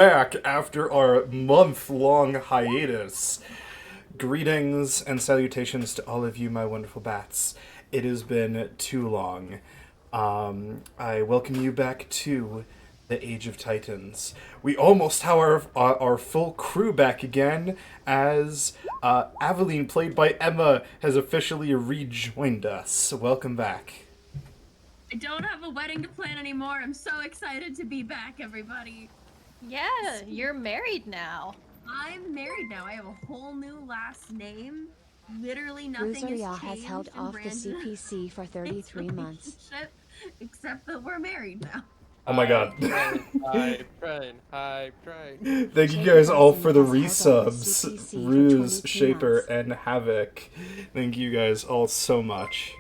Back after our month-long hiatus. Greetings and salutations to all of you, my wonderful bats. It has been too long. I welcome you back to the Age of Titans. We almost have our full crew back again, as Aveline, played by Emma, has officially rejoined us. Welcome back. I don't have a wedding to plan anymore. I'm so excited to be back, everybody. Yeah, you're married now. I'm married now. I have a whole new last name. Literally nothing Rosaria has has held changed in off the Brandon's CPC for 33 months. relationship, except that we're married now. Oh my god. Hype train. Thank you Shaper guys all Husband for the has held off the resubs. CPC for Ruse, 22 Shaper, months. and Havoc. Thank you guys all so much.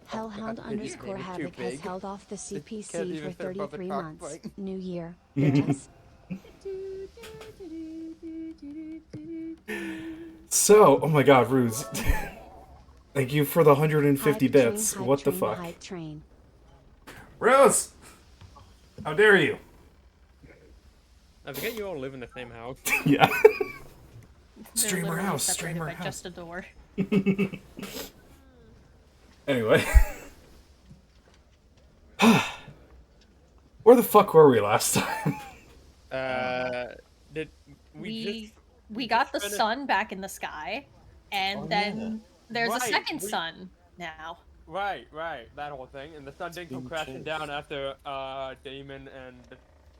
Hellhound God, his underscore name is too Havoc has big. held off the Can't CPC even for fit above the 33 months. cockfight. New year. Bitches. So, oh my god, Ruse. Thank you for the 150 Hype bits. train, hype What the train, fuck? hype train. Rose! How dare you? I forget you all live in the same house. Yeah. They're Streamer literally house, separated streamer by house. just a door. Anyway. Where the fuck were we last time? Did we We got the just sun back in the sky, and Oh, then there's a Right, second we- sun now. Right, that whole thing, and the sun didn't come being crashing changed. down after Damon and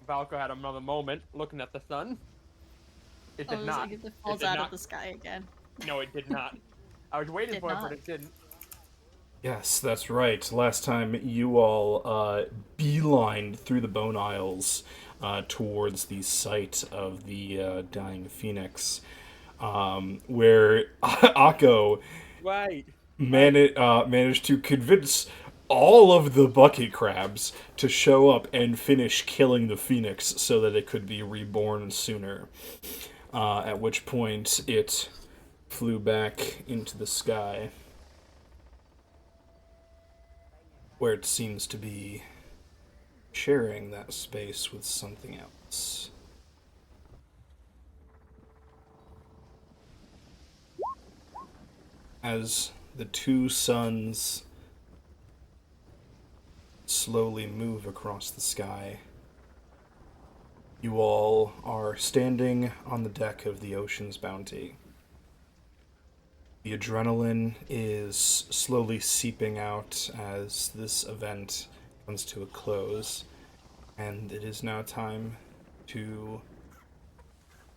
Valko had another moment looking at the sun. It did Oh, not. it falls did out not. of the sky again. No, it did not. I was waiting Did for it, not. but it didn't. Yes, that's right. Last time you all beelined through the Bone Isles towards the site of the dying phoenix, where Akko Right. managed to convince all of the bucket crabs to show up and finish killing the phoenix so that it could be reborn sooner. At which point it flew back into the sky, where it seems to be sharing that space with something else. As the two suns slowly move across the sky, you all are standing on the deck of the Ocean's Bounty. The adrenaline is slowly seeping out as this event comes to a close, and it is now time to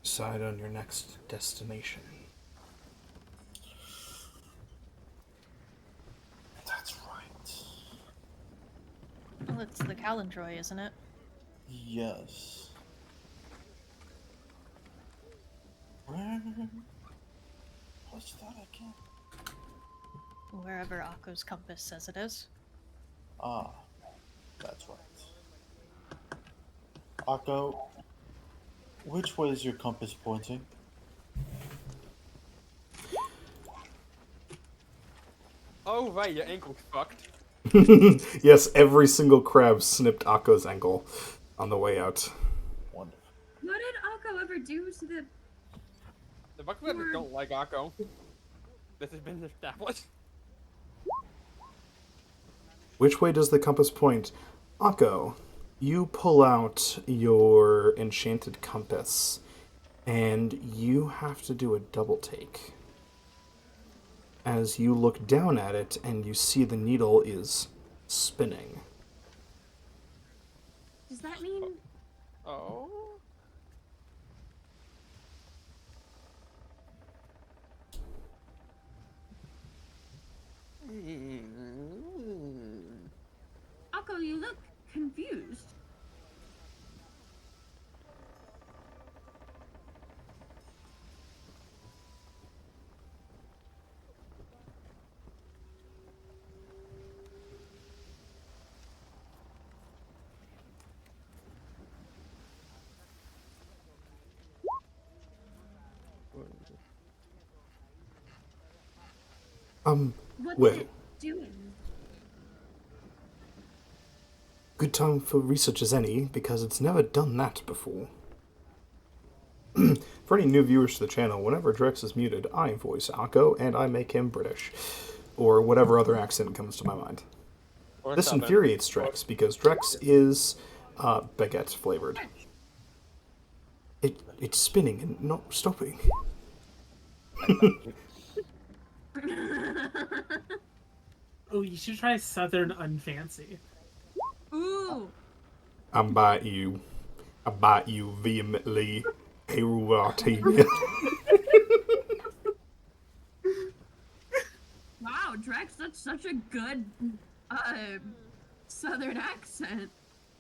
decide on your next destination. That's right. Well, it's the Calendroy, isn't it? Yes. Where was that again? Wherever Akko's compass says it is. Ah, that's right. Akko, which way is your compass pointing? Oh, right, your ankle's fucked. Yes, every single crab snipped Akko's ankle on the way out. Wonderful. What did Akko ever do to the? The Buccaneers don't like Akko. This has been established. Which way does the compass point? Akko, you pull out your enchanted compass, and you have to do a double take. As you look down at it, and you see the needle is spinning. Does that mean? Oh. Akko, you look confused. What's Wait. it doing? good time for research as any, because it's never done that before. For any new viewers to the channel, whenever Drex is muted, I voice Akko, and I make him British. Or whatever other accent comes to my mind. Or This Southern. infuriates Drex, because Drex is baguette flavored. It's spinning and not stopping. Oh, you should try Southern Unfancy. Ooh. I bite you vehemently. Wow, Drex, that's such a good southern accent.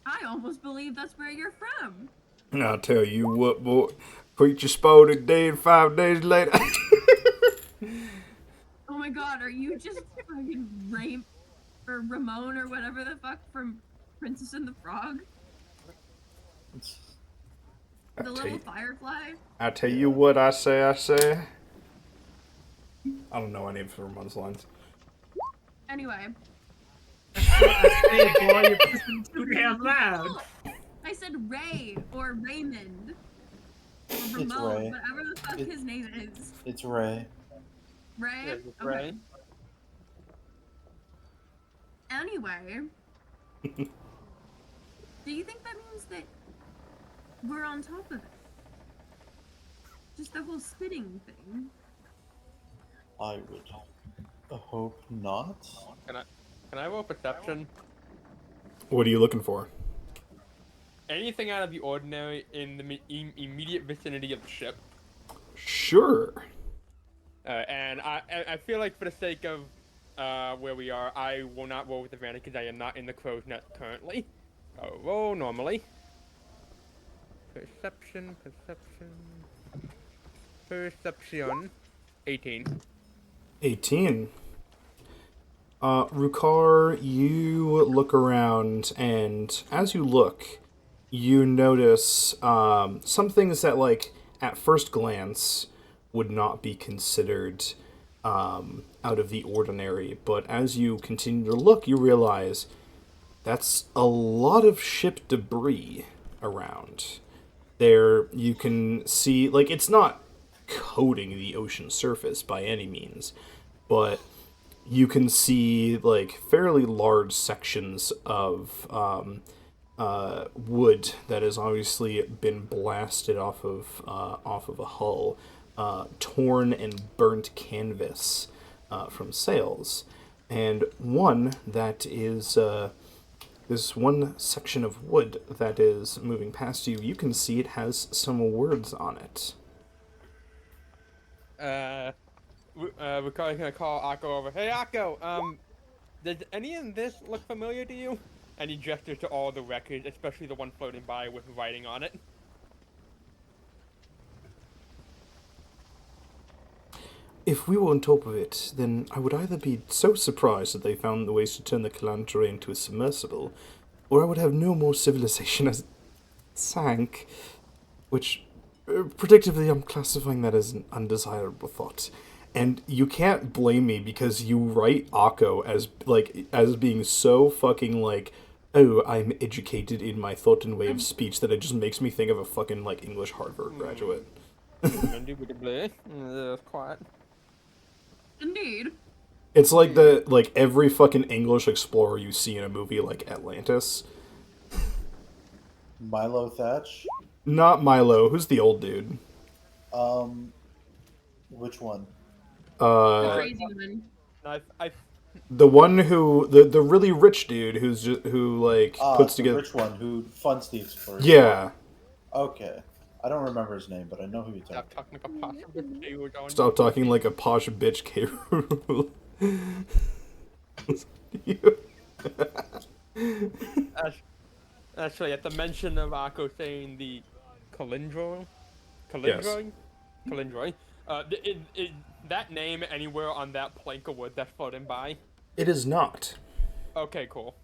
I almost believe that's where you're from. I'll tell you what, boy. Preacher spotted dead 5 days later. Oh my god, are you just fucking or Ramon or whatever the fuck from Princess and the Frog? The little firefly? I tell you what I say. I don't know any of Ramon's lines. Anyway. Hey, boy, you're pissing too damn loud. I said Ray or Raymond. Or It's Ramon, Ray. whatever the fuck his name is. It's Ray. Ray? Yeah, it's Okay. Ray. Anyway. Do you think that means that we're on top of it? Just the whole spitting thing. I would hope not. Can I roll perception? What are you looking for? Anything out of the ordinary in the immediate vicinity of the ship. Sure. And I feel like for the sake of where we are, I will not roll with advantage because I am not in the crow's nest currently. I'll roll normally. Perception. 18. 18. Rukar, you look around, and as you look, you notice some things that, like, at first glance, would not be considered out of the ordinary. But as you continue to look, you realize that's a lot of ship debris around. There, you can see, like, it's not coating the ocean surface by any means, but you can see, like, fairly large sections of wood that has obviously been blasted off of a hull, torn and burnt canvas from sails, and one that is this one section of wood that is moving past you. You can see it has some words on it. We're gonna call Akko over. Hey, Akko, does any of this look familiar to you? And he gestures to all the records, especially the one floating by with writing on it. If we were on top of it, then I would either be so surprised that they found the ways to turn the Calantre into a submersible, or I would have no more civilization as it sank, which, predictably, I'm classifying that as an undesirable thought. And you can't blame me because you write Akko as being so fucking, like, oh, I'm educated in my thought and way of speech that it just makes me think of a fucking, like, English Harvard graduate. Indubitably. That's quiet. Indeed. It's like every fucking English explorer you see in a movie like Atlantis. Milo Thatch. Not Milo. Who's the old dude? Which one? The crazy one. The one who the really rich dude who's just puts the together. rich one who funds the exploration. Yeah. Okay. I don't remember his name, but I know who you're talking Stop talking like a posh bitch. You were going. Stop talking like a posh bitch, K. Rool. Actually, at the mention of Akko saying the Calindroy, is that name anywhere on that plank of wood that's floating by? It is not. Okay, cool.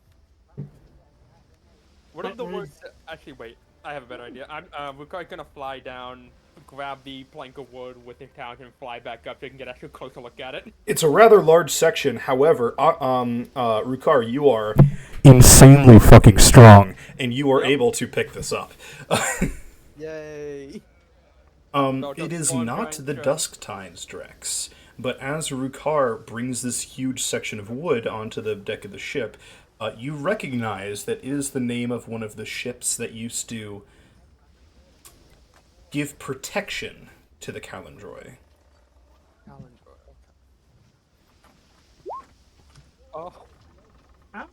What are the words? Actually, wait. I have a better idea. We're gonna fly down grab the plank of wood with his talons and fly back up so you can get a closer look at it. It's a rather large section. However, Rukar, you are insanely fucking strong, and you are able to pick this up. Yay! It is not the Dusk Tides, Drex, but as Rukar brings this huge section of wood onto the deck of the ship, you recognize that is the name of one of the ships that used to give protection to the Calendroy. Oh. Oh.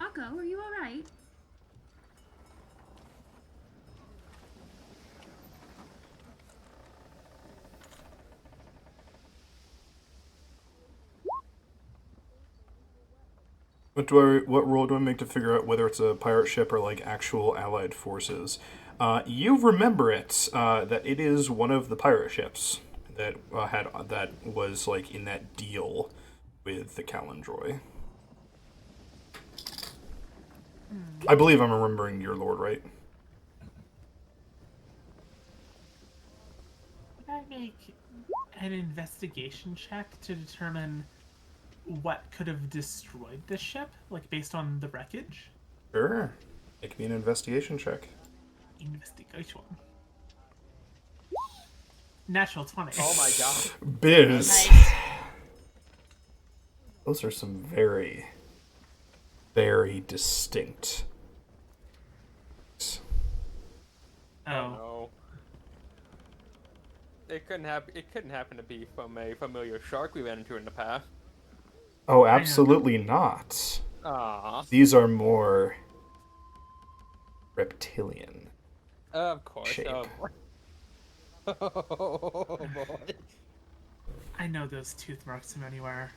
Akko, are you alright? What roll do I make to figure out whether it's a pirate ship or like actual allied forces? You remember it that it is one of the pirate ships that that was like in that deal with the Calendroy. I believe I'm remembering your lord right. Can I make an investigation check to determine what could have destroyed the ship, like based on the wreckage? Sure. Make me an investigation check. Investigation. Natural 20. Oh my god. Biz. Nice. Those are some very, very distinct. Oh. No. It couldn't happen to be from a familiar shark we ran into in the past. Oh, absolutely not. Ah. These are more reptilian. Of course. Shape. Oh boy. I know those tooth marks from anywhere.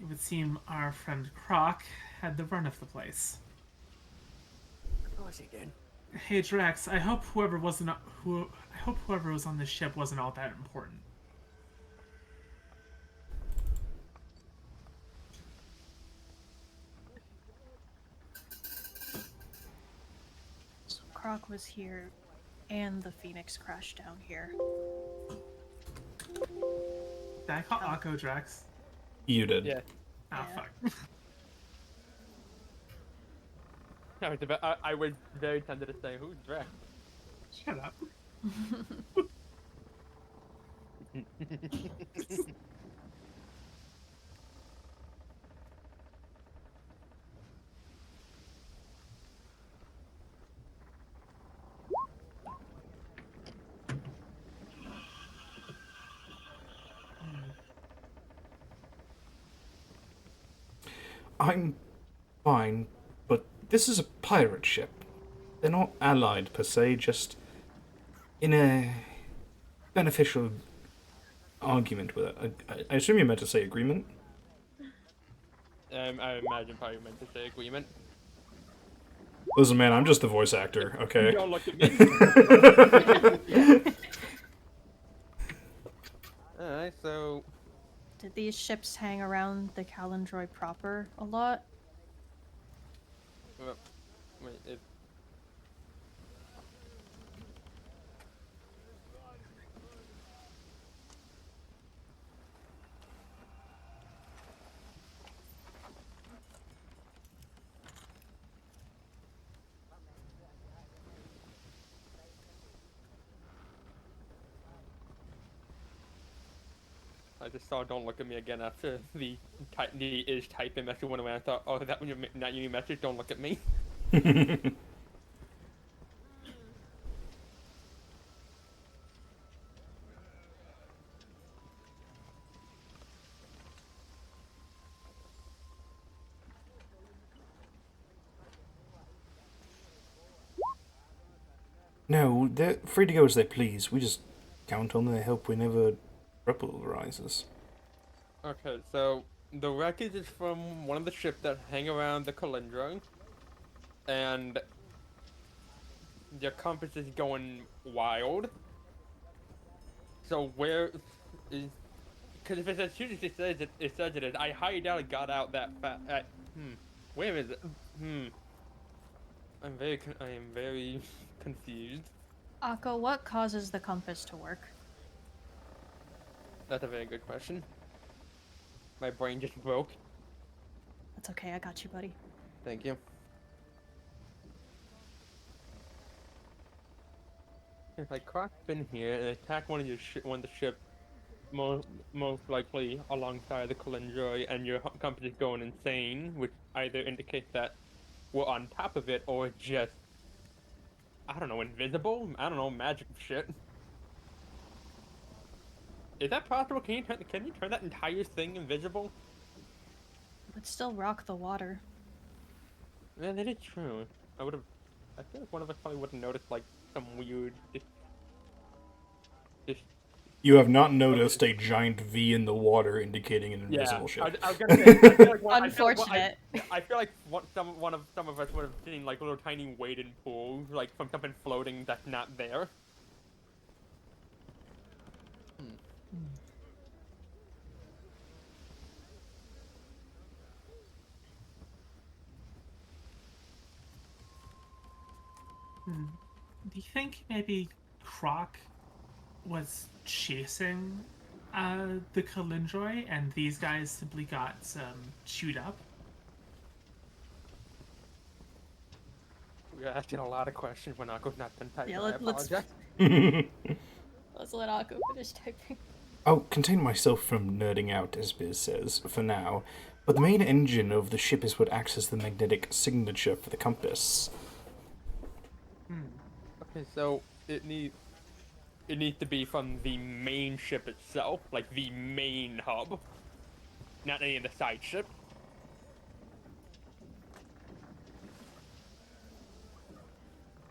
It would seem our friend Croc had the run of the place. Of course he did. Hey Drex, I hope whoever was on this ship wasn't all that important. So Croc was here, and the Phoenix crashed down here. Did I call Akko Drex? You did. Yeah. Ah, Yeah. fuck. I was very tempted to say, who's Drax? Shut up. I'm fine, but this is a pirate ship. They're not allied per se, just in a beneficial argument with it. I assume you meant to say agreement? I imagine probably meant to say agreement. Listen, man, I'm just the voice actor, okay? Don't look at me. Alright, so... Did these ships hang around the Calendroy proper a lot? Wait, it... I just saw "Don't look at me again" after the is typing message went away. I thought, oh, that when you not your message, don't look at me. No, they're free to go as they please. We just count on their help whenever trouble arises. Okay, so the wreckage is from one of the ships that hang around the Calendro, and your compass is going wild. So where is? Because if it's as soon as it says it is, I highly doubt it got out that fast. Where is it? I am very confused. Akko, what causes the compass to work? That's a very good question. My brain just broke. That's okay, I got you, buddy. Thank you. If like Croc's been here and attacked one of the ship, most likely alongside the Kalendroy, and your company's going insane, which either indicates that we're on top of it or just, I don't know, invisible. I don't know, magic shit. Is that possible? Can you turn that entire thing invisible? It would still rock the water. Yeah, that is true. I feel like one of us probably would have noticed like some weird just You have not noticed a giant V in the water indicating an invisible ship. I was gonna say, I feel like Unfortunate. I feel like some of us would have seen like little tiny wading pools, like from something floating that's not there. Do you think maybe Croc was chasing the Kalindroy and these guys simply got chewed up? We're asking a lot of questions when Akko's not done typing. Yeah, I let's- apologize. Let's let Akko finish typing. I'll contain myself from nerding out, as Biz says, for now, but the main engine of the ship is what acts as the magnetic signature for the compass. Okay, so it needs to be from the main ship itself, like the main hub, not any of the side ship.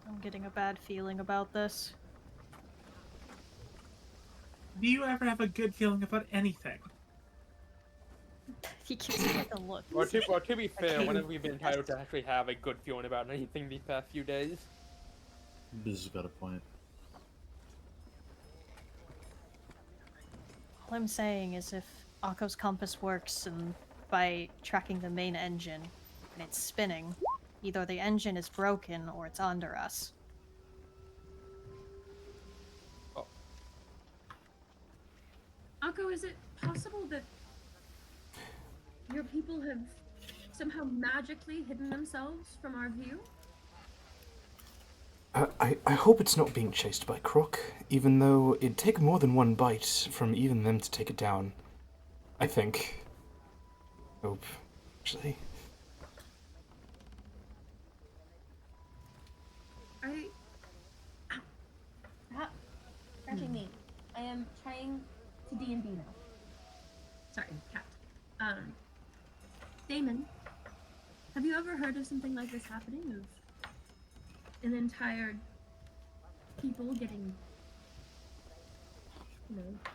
I'm getting a bad feeling about this. Do you ever have a good feeling about anything? He keeps me like a look. Or to be fair, Okay. when have we been entitled to actually have a good feeling about anything these past few days? Biz has got a point. All I'm saying is if Akko's compass works and by tracking the main engine and it's spinning, either the engine is broken or it's under us. Akko, is it possible that your people have somehow magically hidden themselves from our view? I hope it's not being chased by Croc, even though it'd take more than one bite from even them to take it down. I think. Hope, actually. Scratching me. I am trying to D&D now. Sorry, cat. Damon, have you ever heard of something like this happening? Of an entire people getting,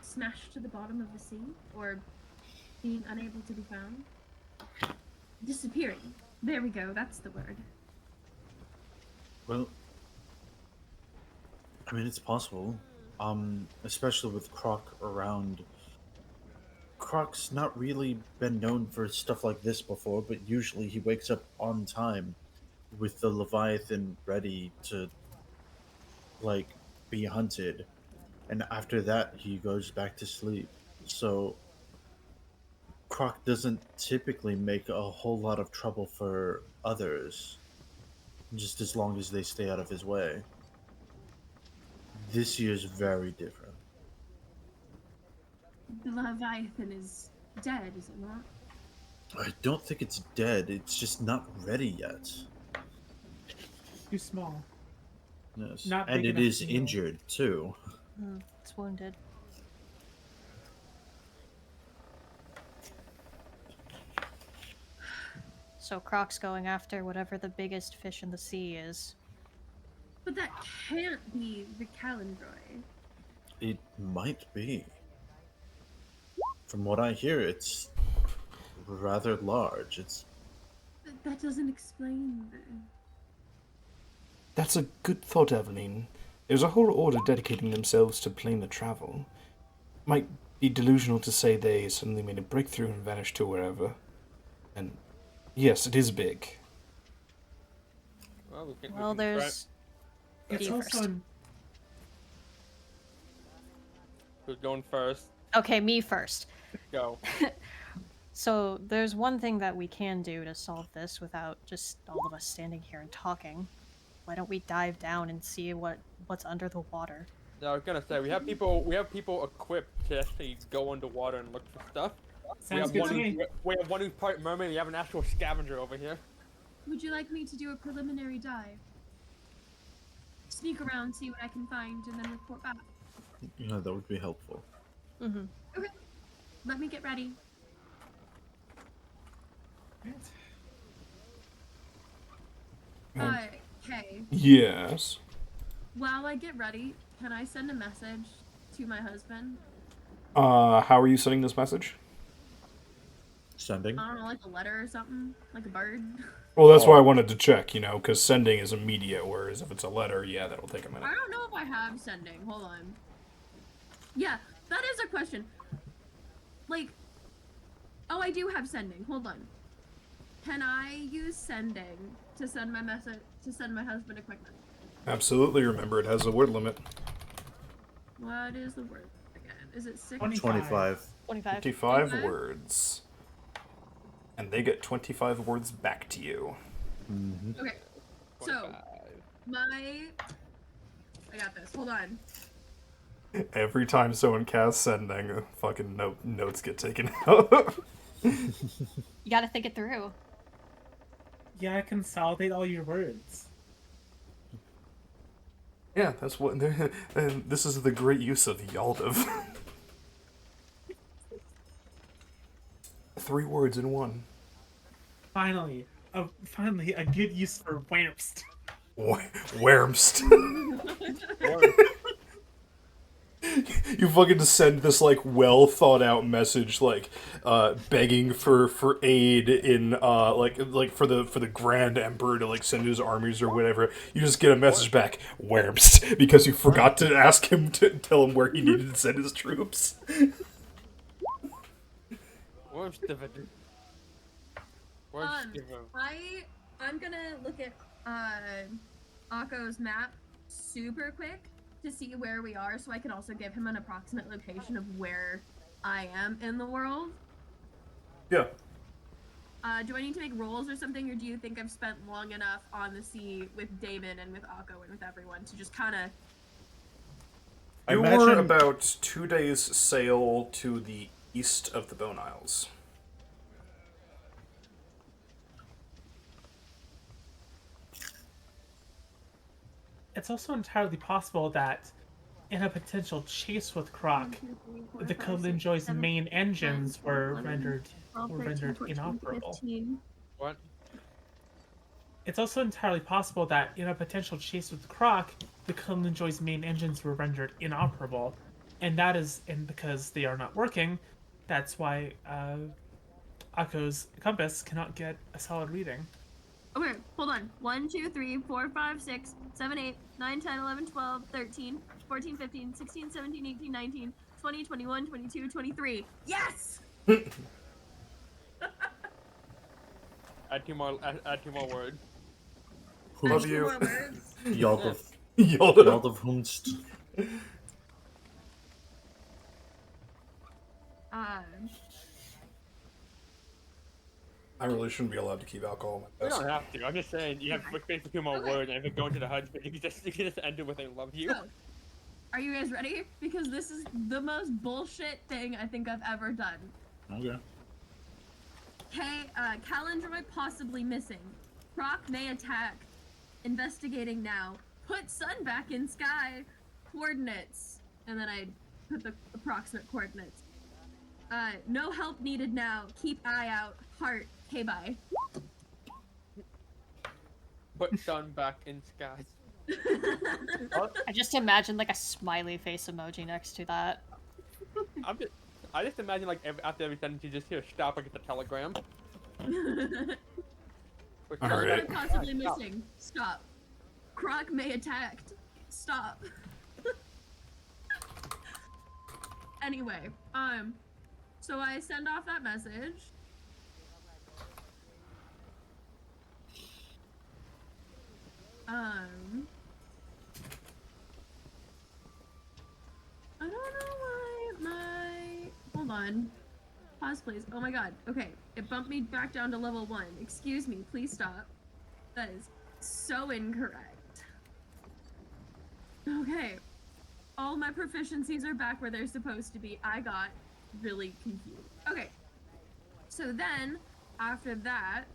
smashed to the bottom of the sea? Or being unable to be found? Disappearing. There we go, that's the word. Well, I mean, it's possible. Especially with Croc around. Croc's not really been known for stuff like this before, but usually he wakes up on time with the Leviathan ready to, be hunted. And after that, he goes back to sleep. So, Croc doesn't typically make a whole lot of trouble for others, just as long as they stay out of his way. This year's very different. The Leviathan is dead, is it not? I don't think it's dead, it's just not ready yet. Too small. Yes. Not And big it enough is to heal. injured, too. It's wounded. So Croc's going after whatever the biggest fish in the sea is. But that can't be the Calendroy. It might be. From what I hear, it's rather large. It's That doesn't explain the... That's a good thought, Eveline. There's a whole order dedicating themselves to planar travel. might be delusional to say they suddenly made a breakthrough and vanished to wherever. And yes, it is big. Well, we Well, can try- there's. It's You also first. Who's going first? Okay, me first. Go. So there's one thing that we can do to solve this without just all of us standing here and talking. Why don't we dive down and see what's under the water? Yeah, I was gonna say we have people equipped to actually go underwater and look for stuff. sounds good to me. We have one who's part mermaid. We have an actual scavenger over here. Would you like me to do a preliminary dive? Sneak around, see what I can find, and then report back. Yeah, that would be helpful. Mm-hmm. Okay. Let me get ready. Okay. Yes. While I get ready, can I send a message to my husband? How are you sending this message? Sending? I don't know, like a letter or something? Like a bird? Well, that's why I wanted to check, because sending is immediate, whereas if it's a letter, yeah, that'll take a minute. I don't know if I have sending. Hold on. Yeah, that is a question. Like, oh, I do have sending. Hold on. Can I use sending to send my message to send my husband a quick message? Absolutely, remember, it has a word limit. What is the word again? Is it 6? 25. 25. 25 Okay. words. And they get 25 words back to you. Mm-hmm. Okay. So, 25. I got this. Hold on. Every time someone casts sending, fucking notes get taken out. You gotta think it through. Yeah, consolidate all your words. Yeah, that's what. And this is the great use of Yaldav. 3 words in one. Finally a good use for Wamst. Whermst. You fucking just send this well thought out message begging for aid in for the Grand Emperor to send his armies or whatever. You just get a message back, Whermst, because you forgot to ask him to tell him where he needed to send his troops. Where's Steven? I'm gonna look at Akko's map super quick to see where we are, so I can also give him an approximate location of where I am in the world. Yeah. Do I need to make rolls or something, or do you think I've spent long enough on the sea with Damon and with Akko and with everyone to just kind of... You were about 2 days sail to the east of the Bone Isles. It's also entirely possible that in a potential chase with Croc, the Kalinjoy's main engines were rendered inoperable. What? It's also entirely possible that in a potential chase with Croc, the Kalinjoy's main engines were rendered inoperable, and because they are not working, that's why Akko's compass cannot get a solid reading. Okay, hold on. 1, 2, 3, 4, 5, 6, 7, 8, 9, 10, 11, 12, 13, 14, 15, 16, 17, 18, 19, 20, 21, 22, 23. Yes! Add two more words. Love you. Yaldav. Yaldav. Yaldav Hunst. I really shouldn't be allowed to keep alcohol in my You desk. don't have to. I'm just saying you have basically 2 more Okay. words, and if it go into the husband, you can just end it with "I love you." So, are you guys ready? Because this is the most bullshit thing I think I've ever done. Okay. Calendroid possibly missing. Croc may attack. Investigating now. Put sun back in sky. Coordinates. And then I put the approximate coordinates. No help needed now. Keep eye out. Heart. Okay, bye. Put sun back in sky. I just imagine a smiley face emoji next to that. I just imagine after every sentence you just hear stop like it's a telegram. Alright. Calendroid possibly missing. Stop. Croc may attacked. Stop. Anyway, so I send off that message. I don't know why hold on. Pause, please. Oh my god. Okay, it bumped me back down to level 1. Excuse me, please stop. That is so incorrect. Okay. All my proficiencies are back where they're supposed to be. I got really confused. Okay. So then, after that,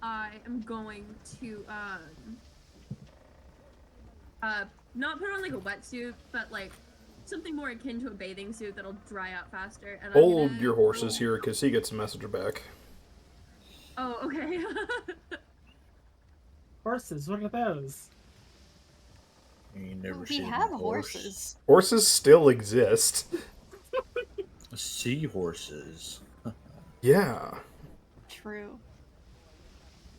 I am going to, not put on like a wetsuit, but like something more akin to a bathing suit that'll dry out faster. And I'm Hold gonna your horses here, because he gets a message back. Oh, okay. Horses, what are those? You never We seen have a horse. horses. Horses still exist. Seahorses. Yeah. True.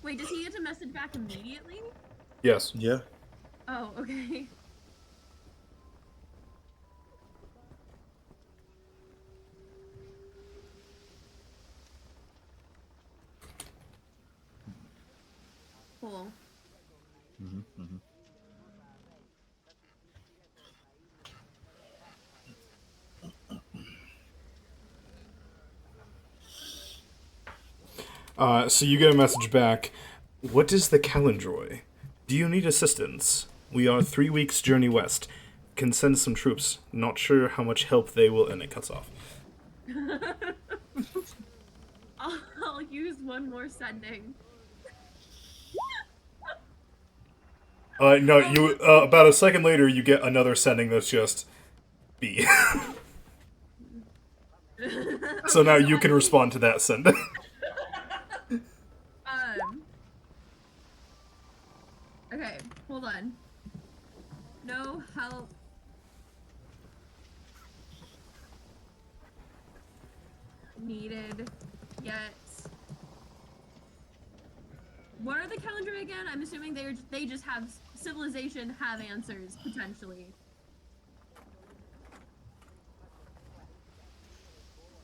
Wait, does he get to message back immediately? Yes. Yeah. Oh, okay. Cool. So you get a message back. What is the Calendroy? Do you need assistance? We are 3 weeks journey west. Can send some troops. Not sure how much help they will... And it cuts off. I'll use one more sending. No, you... about a second later, you get another sending that's just... B. So now you can respond to that sending. Okay, hold on. No help. Needed yet. What are the calendar again? I'm assuming they just have civilization have answers potentially.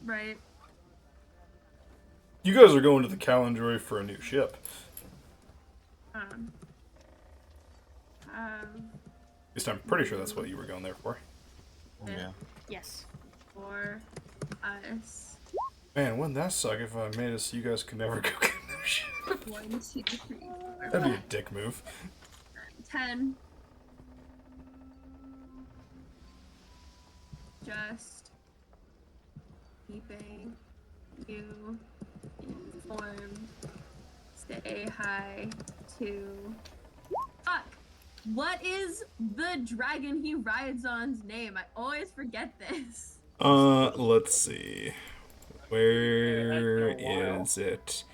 Right. You guys are going to the Calendroy for a new ship. At least I'm pretty sure that's what you were going there for. Yeah. Yes. For us. Man, wouldn't that suck if I made it so you guys could never go get a new ship? 1, 2, 3, 4, That'd be a dick move. 10. Just keeping you informed. Say hi to... Fuck! What is the dragon he rides on's name? I always forget this. Let's see. Where is it?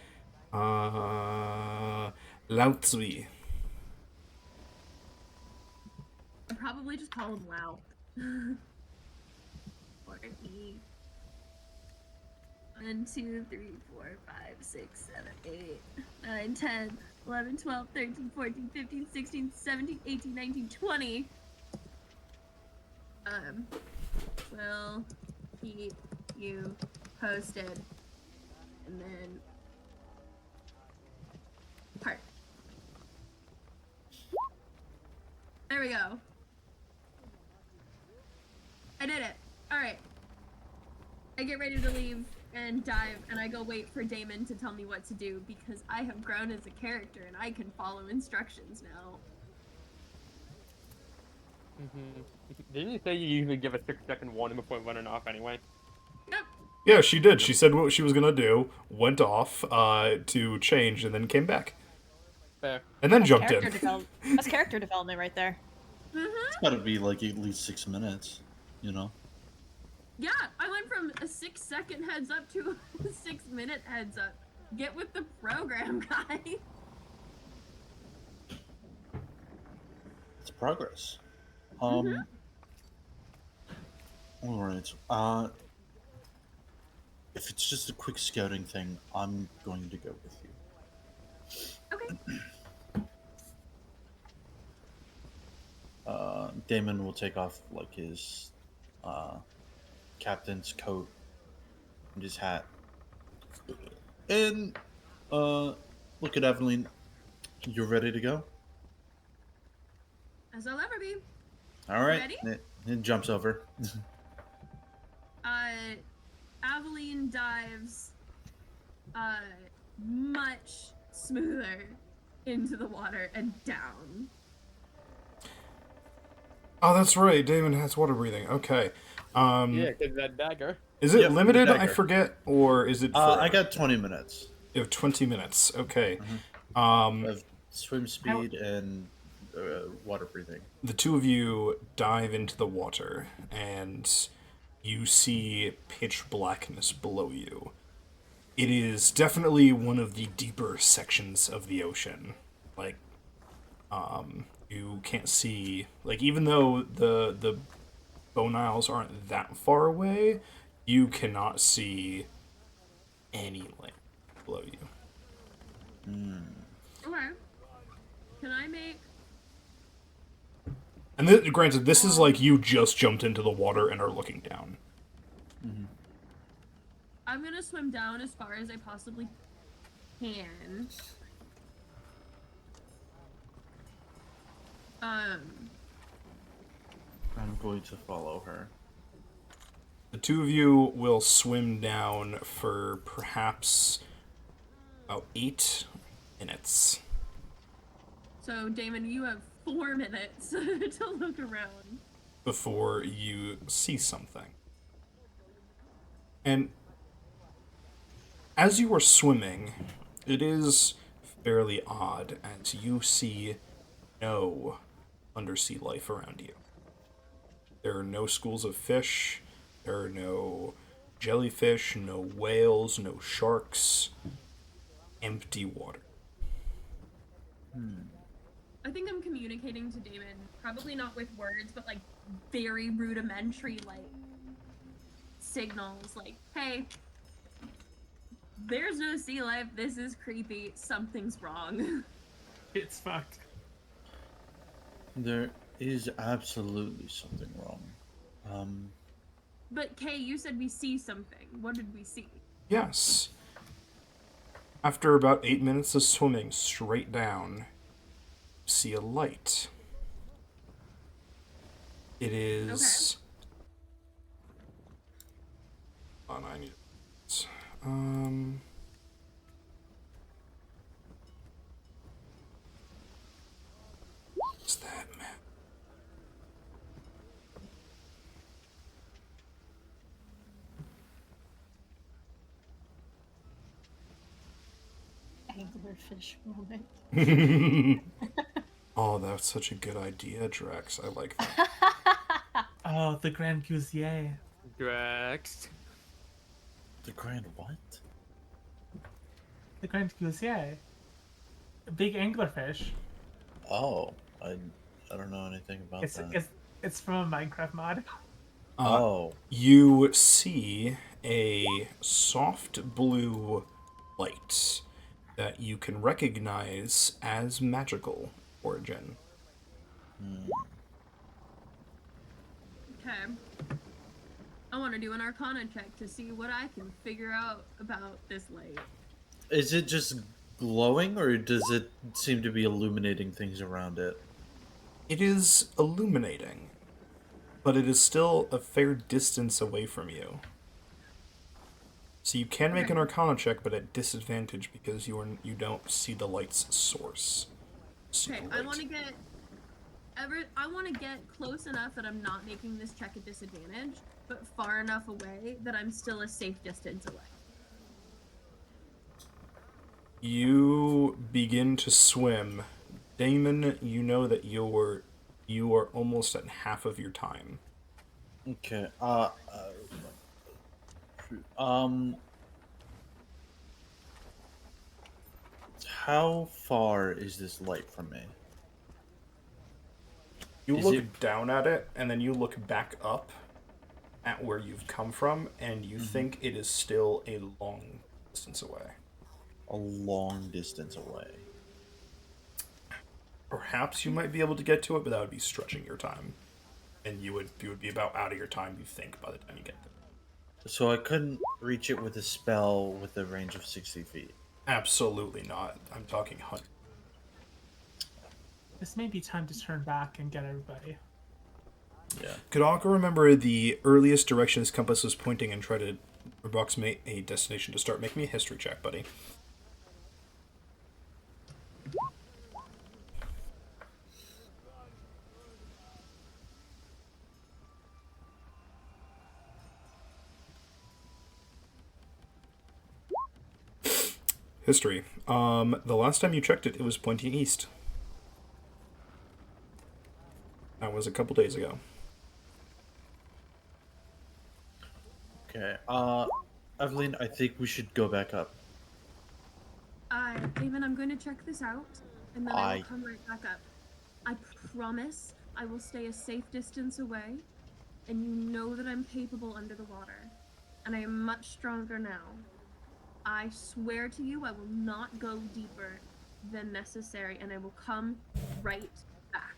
Lao Tsui. I probably just call him Lao. Or E. 1, 2, 3, 4, 5, 6, 7, 8, 9, 10, 11, 12, 13, 14, 15, 16, 17, 18, 19, 20. Will keep you posted. And then part. There we go. I did it. Alright. I get ready to leave and dive, and I go wait for Damon to tell me what to do because I have grown as a character and I can follow instructions now. Didn't you say you usually give a 6-second warning before running off anyway? Yep. Yeah, she did. She said what she was gonna do, went off to change, and then came back. Fair. And then That's jumped in. That's character development right there. It's gotta be like at least 6 minutes, you know? Yeah, I went from a 6-second heads up to a 6-minute heads up. Get with the program, guy. It's progress. Alright. If it's just a quick scouting thing, I'm going to go with you. Okay. Damon will take off like his captain's coat and his hat. And look at Evelyn. You're ready to go? As I'll ever be. All right. Ready? It jumps over. Aveline dives much smoother into the water and down. Oh, that's right. Damon has water breathing. Okay. Yeah, because that dagger. Is it Yep, the limited? I dagger. forget, or is it? I got 20 minutes You have 20 minutes. Okay. of swim speed and water breathing. The two of you dive into the water, and you see pitch blackness below you. It is definitely one of the deeper sections of the ocean. Like, you can't see, like, even though the bone isles aren't that far away, you cannot see any land below you. Okay. Can I make... And granted, this is like you just jumped into the water and are looking down. I'm gonna swim down as far as I possibly can. I'm going to follow her. The two of you will swim down for perhaps about 8 minutes. So, Damon, you have 4 minutes to look around. Before you see something. And as you are swimming, it is fairly odd as you see no undersea life around you. There are no schools of fish, there are no jellyfish, no whales, no sharks. Empty water. I think I'm communicating to Damon, probably not with words, but like very rudimentary, like signals, like, hey, there's no sea life, this is creepy, something's wrong. It's fucked. There is absolutely something wrong. But Kay, you said we see something. What did we see? Yes. After about 8 minutes of swimming straight down, you see a light. It is... Hold on, I need... What's that map? Anglerfish moment. Oh, that's such a good idea, Drex. I like that. Oh, the Grand Gousier. Drax. The grand what? The Grand Gousier. A big anglerfish. Oh, I don't know anything about that. It's from a Minecraft mod. You see a soft blue light that you can recognize as magical origin. Okay. I want to do an Arcana check to see what I can figure out about this light. Is it just glowing, or does it seem to be illuminating things around it? It is illuminating, but it is still a fair distance away from you. So you can make an Arcana check, but at disadvantage because you don't see the light's source. Okay, Super I light. want to get close enough that I'm not making this check at disadvantage, but far enough away that I'm still a safe distance away. You begin to swim. Damon, you know that you are almost at half of your time. Okay. How far is this light from me? You Is look it- down at it, and then you look back up at where you've come from, and you think it is still a long distance away. A long distance away. Perhaps you might be able to get to it, but that would be stretching your time. And you would be about out of your time, you think, by the time you get there. So I couldn't reach it with a spell with a range of 60 feet. Absolutely not. I'm talking hunt. This may be time to turn back and get everybody. Yeah. Could Akka remember the earliest direction his compass was pointing and try to approximate a destination to start? Make me a history check, buddy. History. The last time you checked it, it was pointing east. That was a couple days ago. Okay. Evelyn, I think we should go back up. Damon, I'm going to check this out, and then I will I- come right back up. I promise I will stay a safe distance away, and you know that I'm capable under the water, and I am much stronger now. I swear to you, I will not go deeper than necessary, and I will come right back.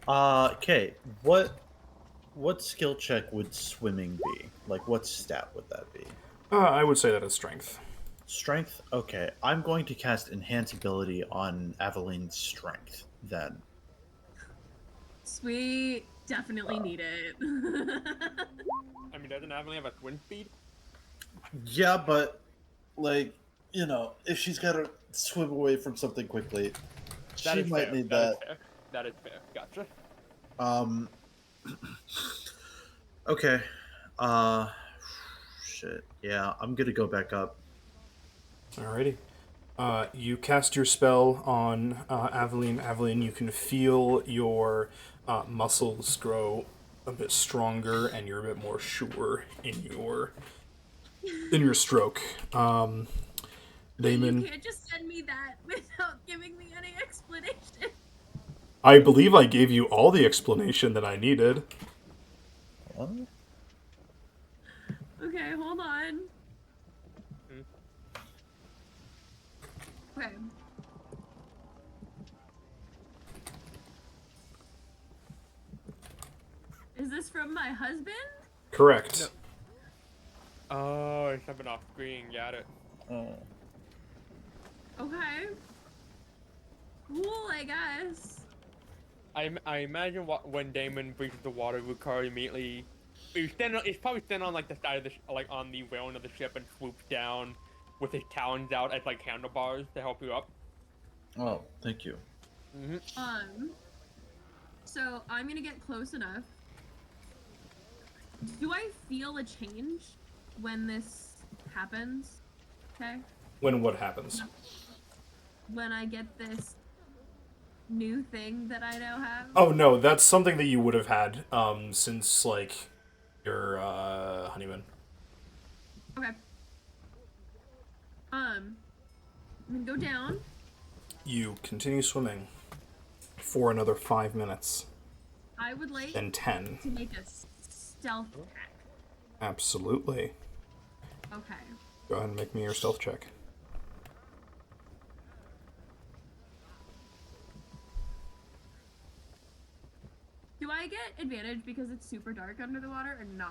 Okay. What skill check would swimming be? Like, what stat would that be? I would say that is strength. Strength? Okay. I'm going to cast Enhance Ability on Evelyn's strength, then. Sweet. Definitely need it. I mean, doesn't Avalon have a twin speed? Yeah, but, like, if she's got to swim away from something quickly, That she is might fair. need That is that. fair. That is fair. Gotcha. Um. Okay. Uh. Shit. Yeah, I'm gonna go back up. Alrighty. You cast your spell on Aveline. Aveline, you can feel your muscles grow a bit stronger, and you're a bit more sure in your stroke. Damon, You can't just send me that without giving me any explanation. I believe I gave you all the explanation that I needed. What? Okay, hold on. Okay. Is this from my husband? Correct. Oh, it's something off screen. Got it. Oh. Okay. Cool, I guess. I imagine when Damon breaches the water, Rukari immediately. He's probably standing on like the side of the on the railing of the ship and swoops down with his talons out as like handlebars to help you up. Oh, thank you. So I'm gonna get close enough. Do I feel a change when this happens? Okay. When what happens? When I get this new thing that I now have. Oh no, that's something that you would have had since like your honeymoon. Okay. I'm gonna go down. You continue swimming for another 5 minutes. I would like Then 10. to make a stealth check. Absolutely. Okay. Go ahead and make me your stealth check. Do I get advantage because it's super dark under the water or nah?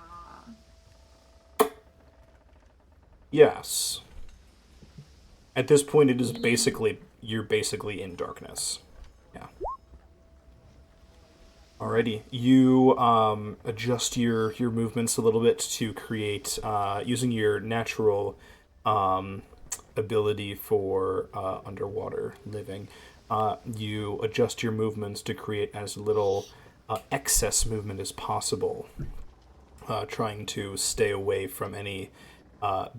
Yes. At this point, it is basically you're basically in darkness. Yeah. Alrighty, you adjust your movements a little bit to create using your natural ability for underwater living. You adjust your movements to create as little excess movement as possible, trying to stay away from any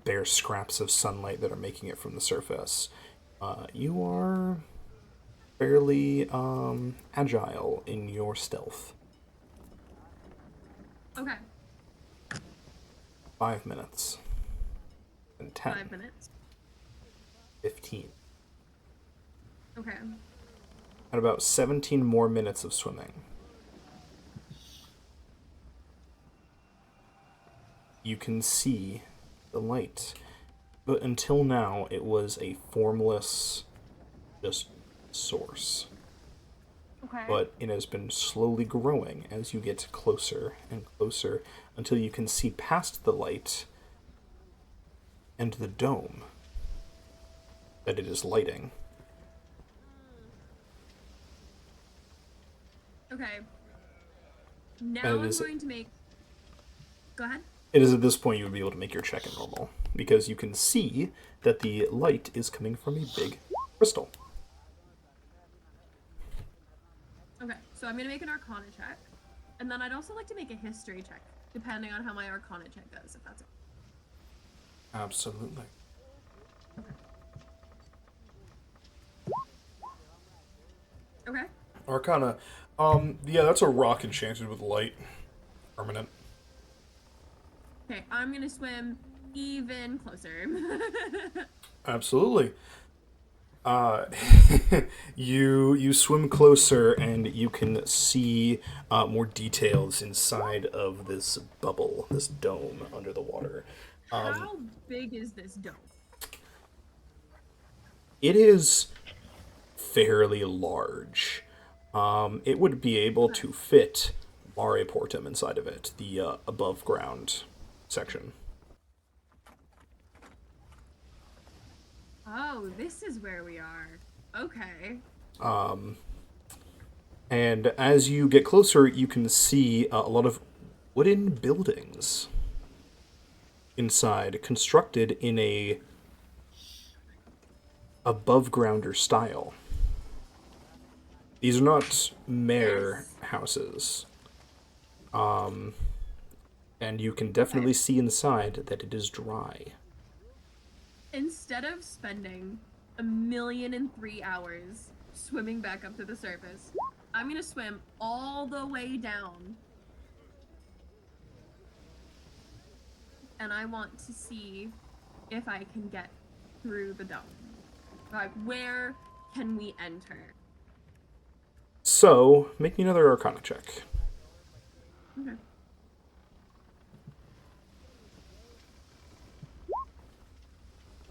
bare scraps of sunlight that are making it from the surface. You are fairly agile in your stealth. Okay. 5 minutes. And 10. 5 minutes. 15. Okay. At about 17 more minutes of swimming. You can see the light. But until now, it was a formless, just source. Okay. but it has been slowly growing as you get closer and closer until you can see past the light and the dome that it is lighting. Okay. Now And it I'm is- going to make. Go ahead. It is at this point you would be able to make your check in normal, because you can see that the light is coming from a big crystal. Okay, so I'm gonna make an Arcana check, and then I'd also like to make a History check, depending on how my Arcana check goes, if that's okay. Absolutely. Okay. Arcana. Yeah, that's a rock enchanted with light. Permanent. Okay, I'm gonna swim even closer. Absolutely. You swim closer and you can see more details inside of this bubble, this dome under the water. How big is this dome? It is fairly large. It would be able to fit Mare Portum inside of it, the above ground section. Oh, this is where we are. Okay. And as you get closer, you can see a lot of wooden buildings inside, constructed in a above grounder style. These are not mere houses. And you can definitely see inside that it is dry. Instead of spending 1,000,003 hours swimming back up to the surface, I'm gonna swim all the way down. And I want to see if I can get through the dome. Like, where can we enter? So, make me another Arcana check. Okay.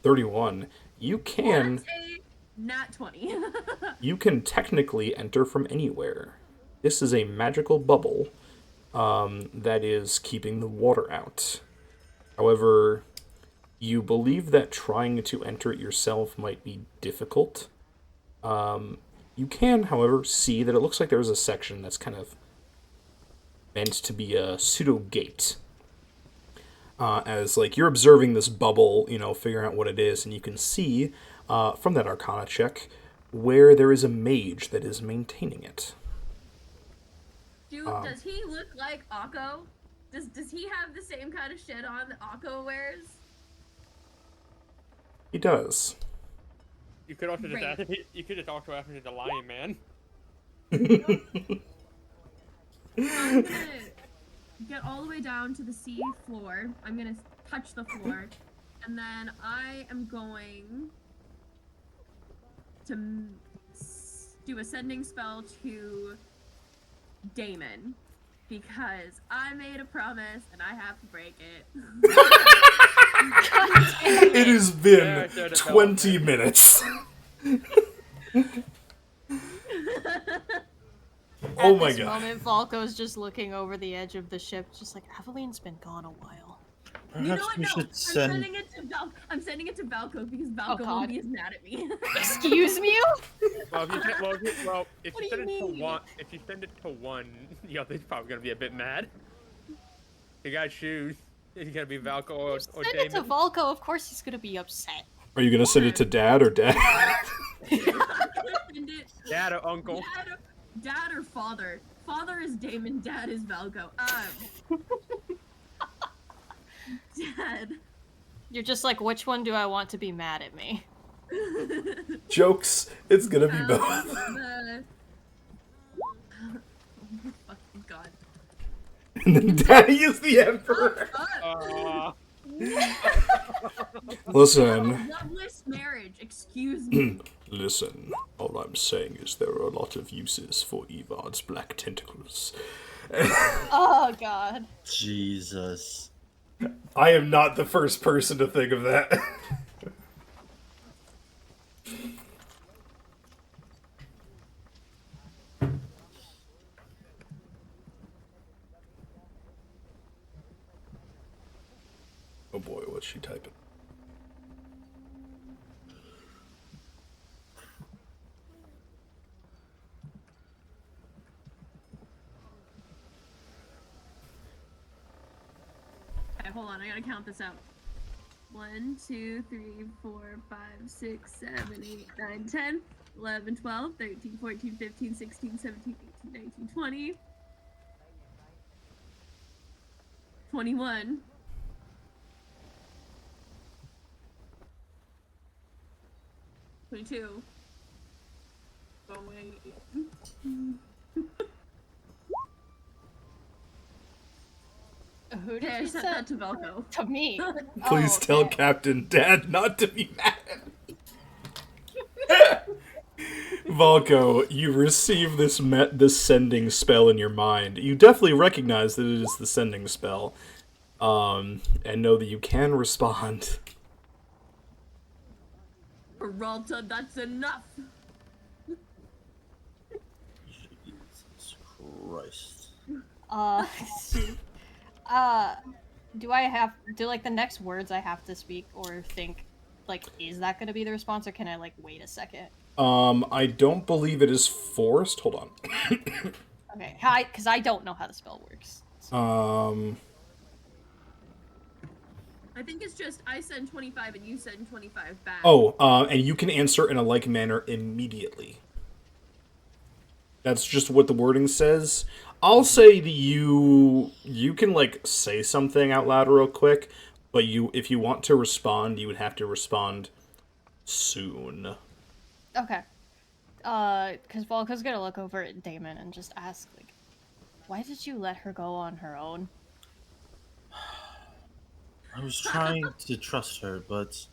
$31. You can That's a nat 20. you can technically enter from anywhere. This is a magical bubble that is keeping the water out. However, you believe that trying to enter it yourself might be difficult. You can, however, see that it looks like there's a section that's kind of meant to be a pseudo gate. As like you're observing this bubble, figuring out what it is, and you can see from that Arcana check where there is a mage that is maintaining it. Dude, does he look like Akko? Does he have the same kind of shit on that Akko wears? He does. You could also just Great. ask. You could just also ask him to lion man. I'm gonna get all the way down to the sea floor. I'm gonna touch the floor, and then I am going to do a sending spell to Damon, because I made a promise and I have to break it. It has been Yeah, 20 minutes. Oh my At this god. moment, Valko's just looking over the edge of the ship, just like, Aveline's been gone a while. You know Perhaps what? we No, should I'm send. sending it to I'm sending it to Valko because Valko God. won't be as mad at me. Excuse me? Well, if you if What you do send you it to mean? one, if you send it to one, the other's probably gonna be a bit mad. You got shoes. He's gonna be Valko or Send it to Damon. Valko, of course he's gonna be upset. Are you gonna send it to Dad or Dad? Send it Dad or uncle. Dad or father. Father is Damon, dad is Valko. Dad. You're just like, which one do I want to be mad at me? Jokes. It's gonna be both. Oh my fucking god. And then Daddy is the Emperor. Listen. Loveless marriage, excuse me. Listen. All I'm saying is there are a lot of uses for Evard's black tentacles. Oh god. Jesus. I am not the first person to think of that. boy, what's she typing? Okay, hold on. I gotta count this out. 1, 2, 3, 4, 5, 6, 7, 8, 9, 10, 11, 12, 13, 14, 15, 16, 17, 18, 19, 20, 21. 22. Oh, wait. Who Okay, did I you sent send that to Velko. to me? Please Oh, tell okay. Captain Dad not to be mad at me. Volko, you receive this sending spell in your mind. You definitely recognize that it is the sending spell, and know that you can respond. Peralta, that's enough. Jesus Christ. Shoot. Do like the next words I have to speak or think, like, is that gonna be the response, or can I, like, wait a second? I don't believe it is forced. Hold on. Okay, because I don't know how the spell works. I think it's just I send 25 and you send 25 back. And you can answer in a like manner immediately. That's just what the wording says. I'll say that you can like say something out loud real quick, but if you want to respond, you would have to respond soon. Okay. Because Volko's gonna look over at Damon and just ask, like, why did you let her go on her own? I was trying to trust her, but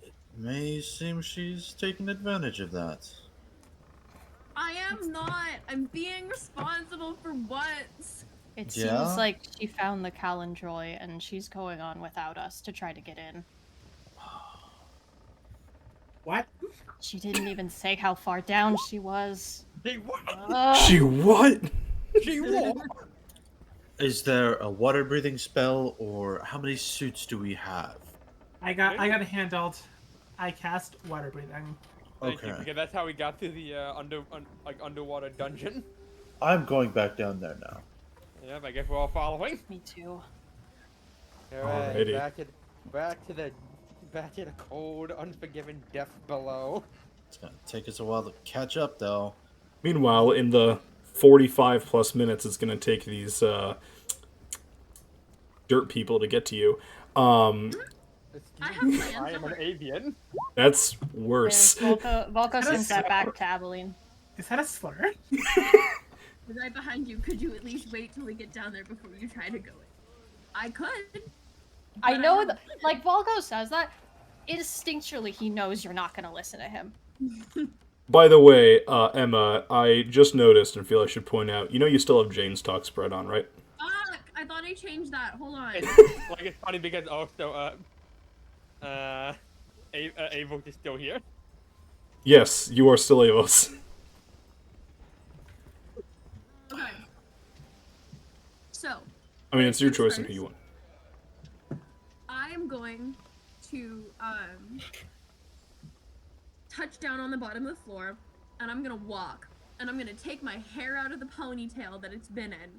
it may seem she's taken advantage of that. I am not. I'm being responsible for once. It Yeah? seems like she found the Calendroy and she's going on without us to try to get in. What? She didn't even say how far down she was. She what? She what? She what? Is there a water breathing spell, or how many suits do we have? I got it handled. I cast water breathing. Thank you, Okay. because that's how we got to the underwater dungeon. I'm going back down there now. Yep, I guess we're all following. Me too. Alright, Alrighty. back to the cold, unforgiving depth below. It's gonna take us a while to catch up, though. Meanwhile, in the 45 plus minutes it's going to take these dirt people to get to you, I have Excuse me, plans, I am don't an worry. avian. that's worse. Volko sends that back to Abilene. Is that a slur? Right behind you. Could you at least wait till we get down there before you try to go in? I could. I but know, have- like, Volko says that, instinctually he knows you're not gonna listen to him. By the way, Emma, I just noticed and feel I should point out, you still have Jane's talk spread on, right? Fuck! I thought I changed that. Hold on. It's funny because also, Avok is still here. Yes, you are still Avos. Okay. So, I mean, it's your First choice on who you first. want. I am going to touch down on the bottom of the floor, and I'm gonna walk, and I'm gonna take my hair out of the ponytail that it's been in,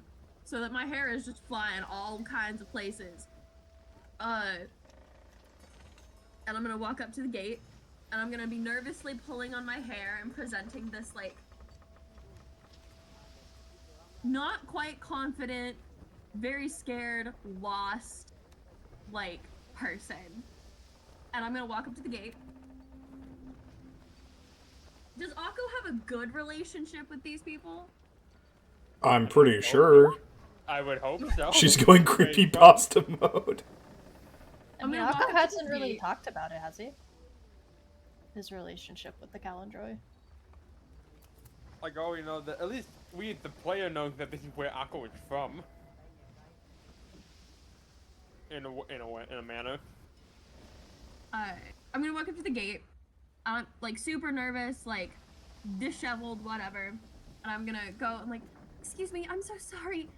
so that my hair is just flying all kinds of places. And I'm gonna walk up to the gate, and I'm gonna be nervously pulling on my hair and presenting this, like, not quite confident, very scared, lost, like, person. And I'm gonna walk up to the gate. Does Akko have a good relationship with these people? I'm pretty sure. I would hope so. She's going creepypasta mode. I I'm mean, gonna walk Akko up to hasn't the really gate. talked about it, has he? His relationship with the Calendroy. Like, oh, at least the player, knows that this is where Akko is from. In a manner. I'm gonna walk up to the gate. I'm like super nervous, like disheveled, whatever. And I'm gonna go. I'm like, excuse me, I'm so sorry.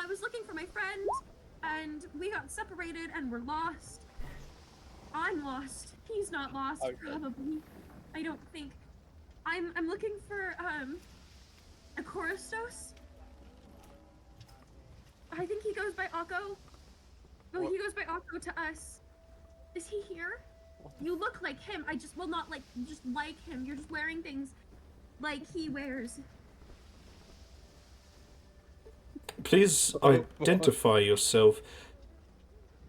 I was looking for my friend, and we got separated, and we're lost. I'm lost. He's not lost, Okay. probably. I don't think. I'm looking for, a Choristos. I think he goes by Akko. Well, he goes by Akko to us. Is he here? You look like him. Well, not like, just like him. You're just wearing things like he wears. Please identify yourself.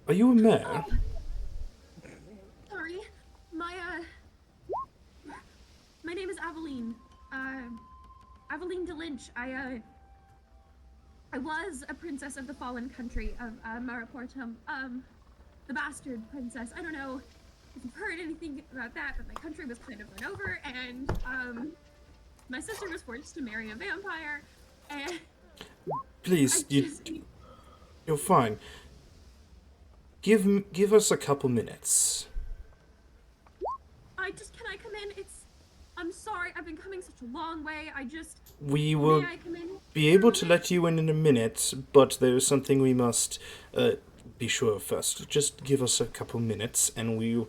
Are you a mayor? Sorry. My name is Aveline. Aveline de Lynch. I was a princess of the fallen country of Maraportum. The bastard princess. I don't know if you've heard anything about that, but my country was kind of run over, and my sister was forced to marry a vampire, and Please, you're fine. Give us a couple minutes. can I come in? I'm sorry, I've been coming such a long way. We will May I come in? be able to let you in a minute, but there's something we must be sure of first. Just give us a couple minutes, and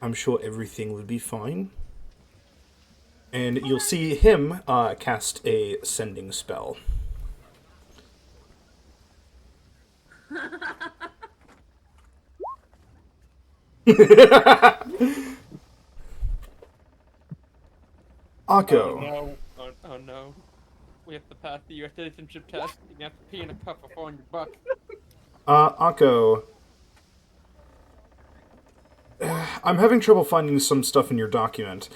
I'm sure everything will be fine. And you'll see him cast a sending spell. Akko. No. Oh no. We have to pass the U.S. citizenship test. You have to pee in a cup for $400. Akko. I'm having trouble finding some stuff in your document.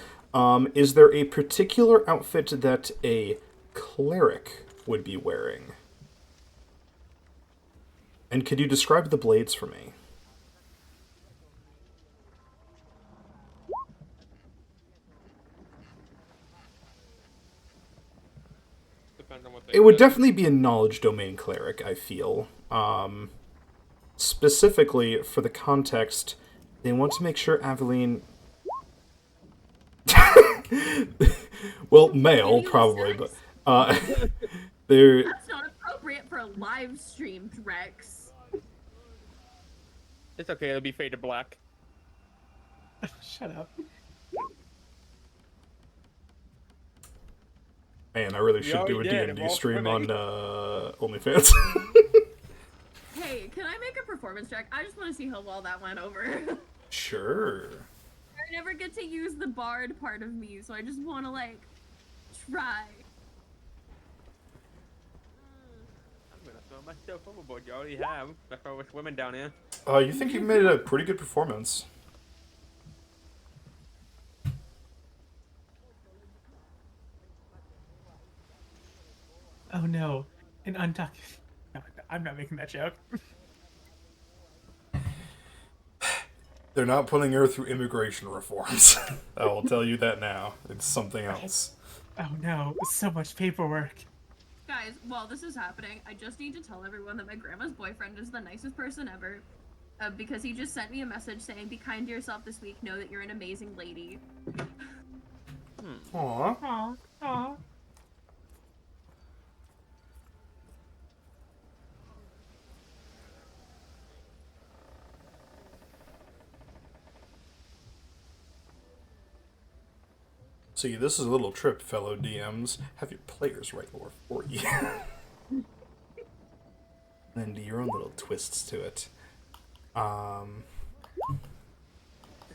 Is there a particular outfit that a cleric would be wearing? And could you describe the blades for me? Depends on what they It would said. definitely be a knowledge domain cleric, I feel. Specifically, for the context, they want to make sure Aveline... well, male, Maybe probably, sex? but... they're... That's not appropriate for a live stream, Rex. It's okay, it'll be faded black. Shut up. Man, I really should do a already did, D&D well, stream on swimming. OnlyFans. Hey, can I make a performance check? I just want to see how well that went over. Sure. I never get to use the bard part of me, so I just want to, like, try. I'm gonna throw myself overboard. You already have. That's why we're swimming down here. You think you made a pretty good performance. Oh no, an untucked. No, I'm not making that joke. They're not putting her through immigration reforms. I will tell you that now. It's something else. Oh no, so much paperwork. Guys, while this is happening, I just need to tell everyone that my grandma's boyfriend is the nicest person ever. Because he just sent me a message saying, "Be kind to yourself this week. Know that you're an amazing lady." Aww. Aw, aw. See, this is a little trip, fellow DMs. Have your players write lore for you. And do your own little twists to it.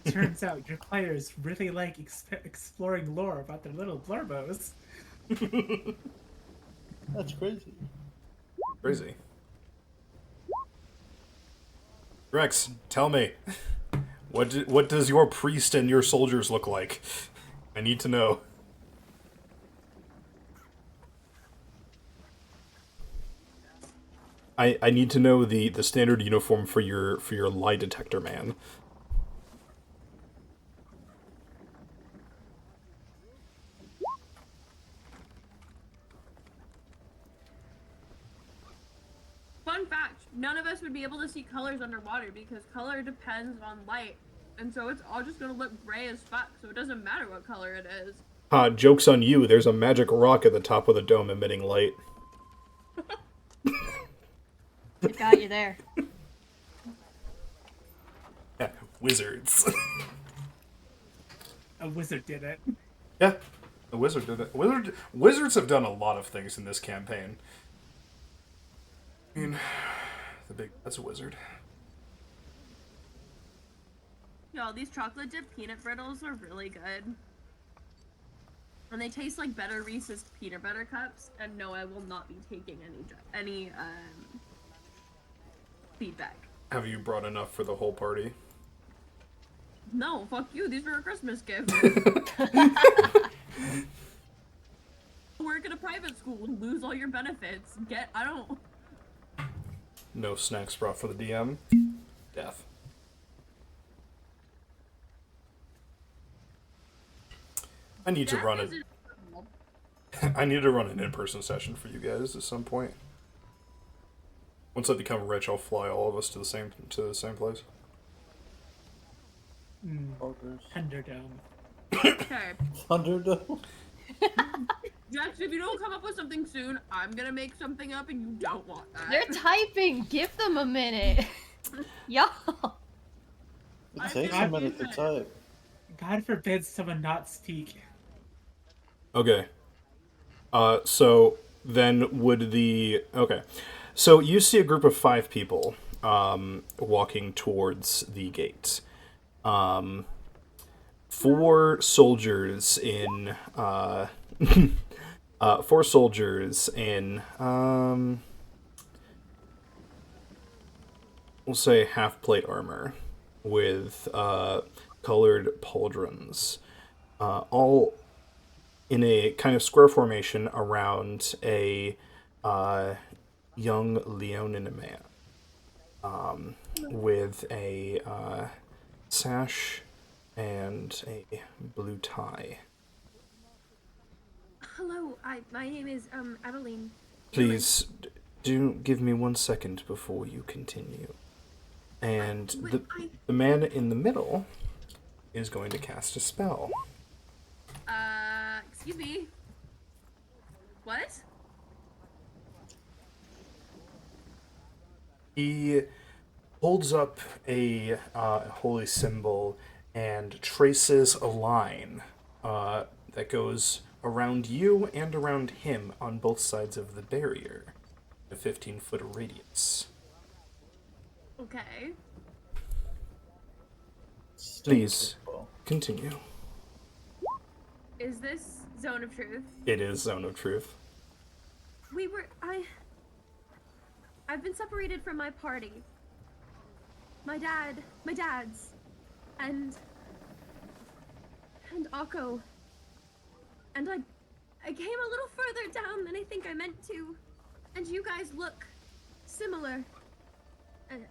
It turns out your players really like exploring lore about their little blurbos. That's crazy. Crazy. Rex, tell me. What does your priest and your soldiers look like? I need to know. I need to know the standard uniform for your lie detector man. Fun fact, none of us would be able to see colors underwater because color depends on light. And so it's all just gonna look gray as fuck, so it doesn't matter what color it is. Joke's on you, there's a magic rock at the top of the dome emitting light. It got you there. Yeah, wizards. A wizard did it. Yeah, the wizard did it. Wizards have done a lot of things in this campaign. I mean, that's a wizard. Yo, these chocolate dipped peanut brittles are really good. And they taste like better Reese's peanut butter cups. And no, I will not be taking any feedback. Have you brought enough for the whole party? No, fuck you. These are a Christmas gift. Work at a private school and lose all your benefits. I don't. No snacks brought for the DM. Death. I need to run it. I need to run an in-person session for you guys at some point. Once I become rich, I'll fly all of us to the same place. Thunderdome. Okay. Thunderdome? Jax, if you don't come up with something soon, I'm gonna make something up and you don't want that. They're typing. Give them a minute. Y'all. It takes a minute to type. God forbid someone not speak. Okay. So then would the... Okay. So you see a group of 5 people walking towards the gate. 4 soldiers in... 4 soldiers in... we'll say half-plate armor with colored pauldrons. All in a kind of square formation around a young Leonin man with a sash and a blue tie. Hello, my name is Adeline. Please do give me 1 second before you continue. And the man in the middle is going to cast a spell. Excuse me. What? He holds up a holy symbol and traces a line that goes around you and around him on both sides of the barrier, a 15-foot radius. Okay. Please continue. Is this Zone of Truth? It is Zone of Truth. I've been separated from my party. My dad's, and Akko. And I came a little further down than I think I meant to. And you guys look similar.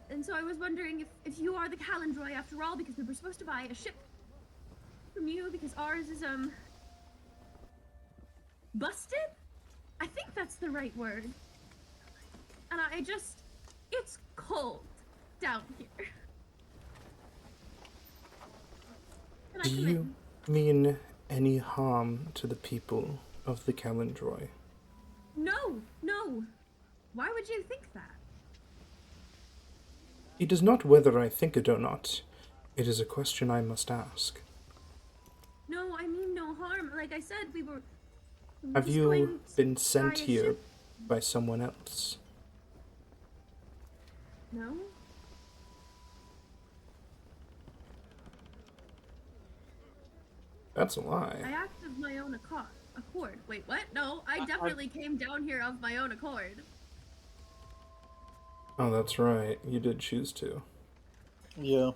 And so I was wondering if you are the Calendroy after all, because we were supposed to buy a ship from you, because ours is, busted? I think that's the right word. And it's cold down here. Can I Do come you in? mean any harm to the people of the Calendroy? No. Why would you think that? It is not whether I think it or not. It is a question I must ask. No, I mean no harm. Like I said, we were Have just you going been to sent buy a here ship. by someone else? No? That's a lie. I act of my own accord. Wait, what? No, I definitely came down here of my own accord. Oh, that's right. You did choose to. Yeah.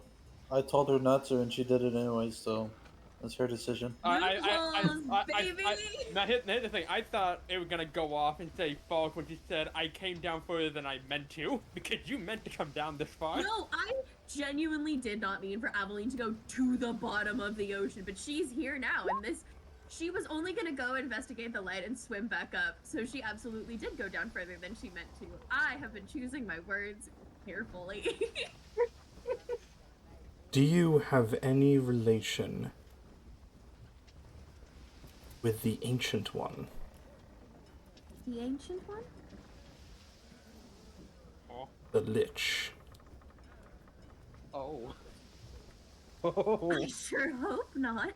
I told her not to, and she did it anyway, so that's her decision. Baby! Now here's the thing. I thought it was gonna go off and say false when she said I came down further than I meant to, because you meant to come down this far. No, I genuinely did not mean for Aveline to go to the bottom of the ocean, but she's here now, and she was only gonna go investigate the light and swim back up, so she absolutely did go down further than she meant to. I have been choosing my words carefully. Do you have any relation with the Ancient One? The Ancient One? Oh. the Lich. Oh. Oh. I sure hope not.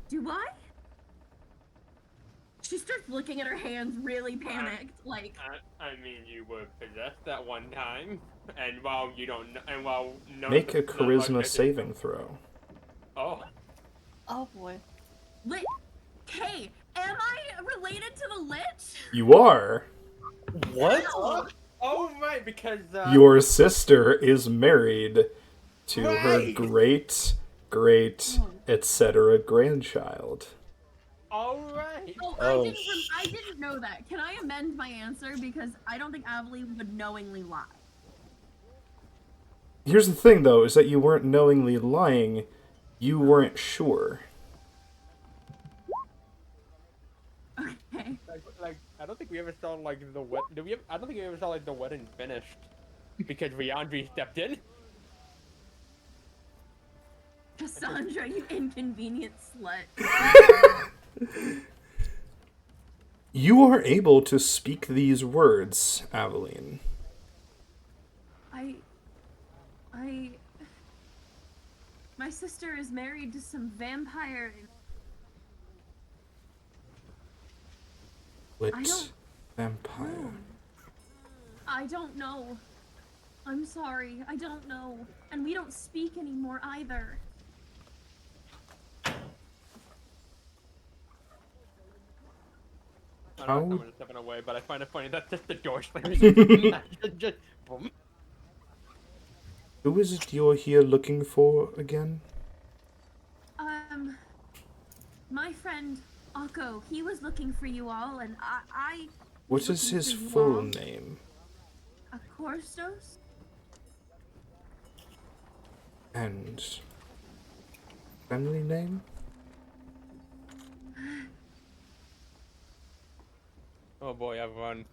Do I? She starts looking at her hands, really panicked. Like, I mean, you were possessed at one time, and while you don't, and while none Make a none of us charisma get saving throw. Oh. Oh boy. lit. Hey, am I related to the Lich? You are. What? No. Oh right, because Your sister is married to her Right. great, etc. grandchild. all right. Oh, Oh, I didn't know that. Can I amend my answer because I don't think Aveline would knowingly lie. Here's the thing, though, is that you weren't knowingly lying. You weren't sure. Okay. Like I don't think we ever saw like the wed. Did we? I don't think we ever saw like the wedding finished because Riandri stepped in. Cassandra, you inconvenient slut. You are able to speak these words, Aveline. My sister is married to some vampire. Lit I don't vampire. know. I don't know. I'm sorry, I don't know. And we don't speak anymore either. I How- don't know if someone is stepping away, but I find it funny that's just the door slamming. just boom. Who is it you're here looking for again? My friend Akko, he was looking for you all, and I What was is looking his for you full all. name? Akorstos? And family name? Oh boy, I've run.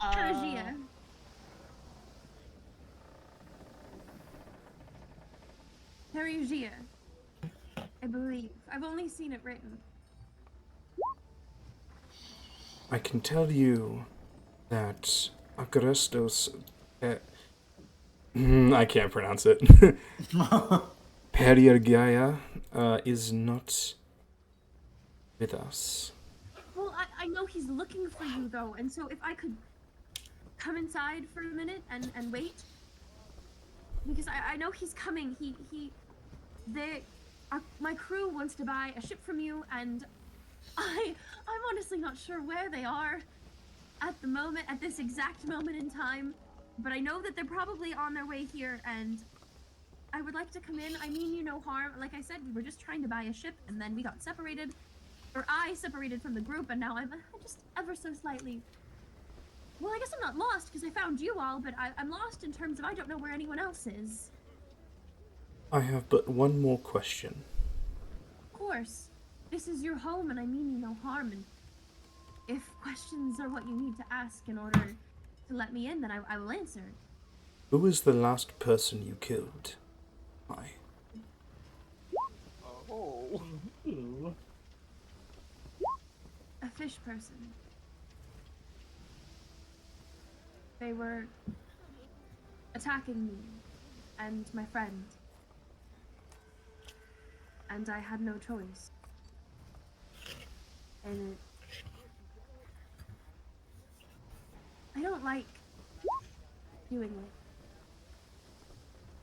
Persia. Perugia. I believe. I've only seen it written. I can tell you that Agrestos... I can't pronounce it. Periargaia is not with us. Well, I know he's looking for you, though, and so if I could come inside for a minute and wait. Because I know he's coming. My crew wants to buy a ship from you, and I'm honestly not sure where they are at the moment, at this exact moment in time. But I know that they're probably on their way here, and I would like to come in. I mean you no harm. Like I said, we were just trying to buy a ship, and then we got separated. Or I separated from the group, and now I'm just ever so slightly... Well, I guess I'm not lost, because I found you all, but I'm lost in terms of I don't know where anyone else is. I have but one more question. Of course. This is your home, and I mean you no harm, and if questions are what you need to ask in order to let me in, then I will answer. Who is the last person you killed? Why? Oh. Ooh. A fish person. They were attacking me and my friend. And I had no choice. And I don't like doing it.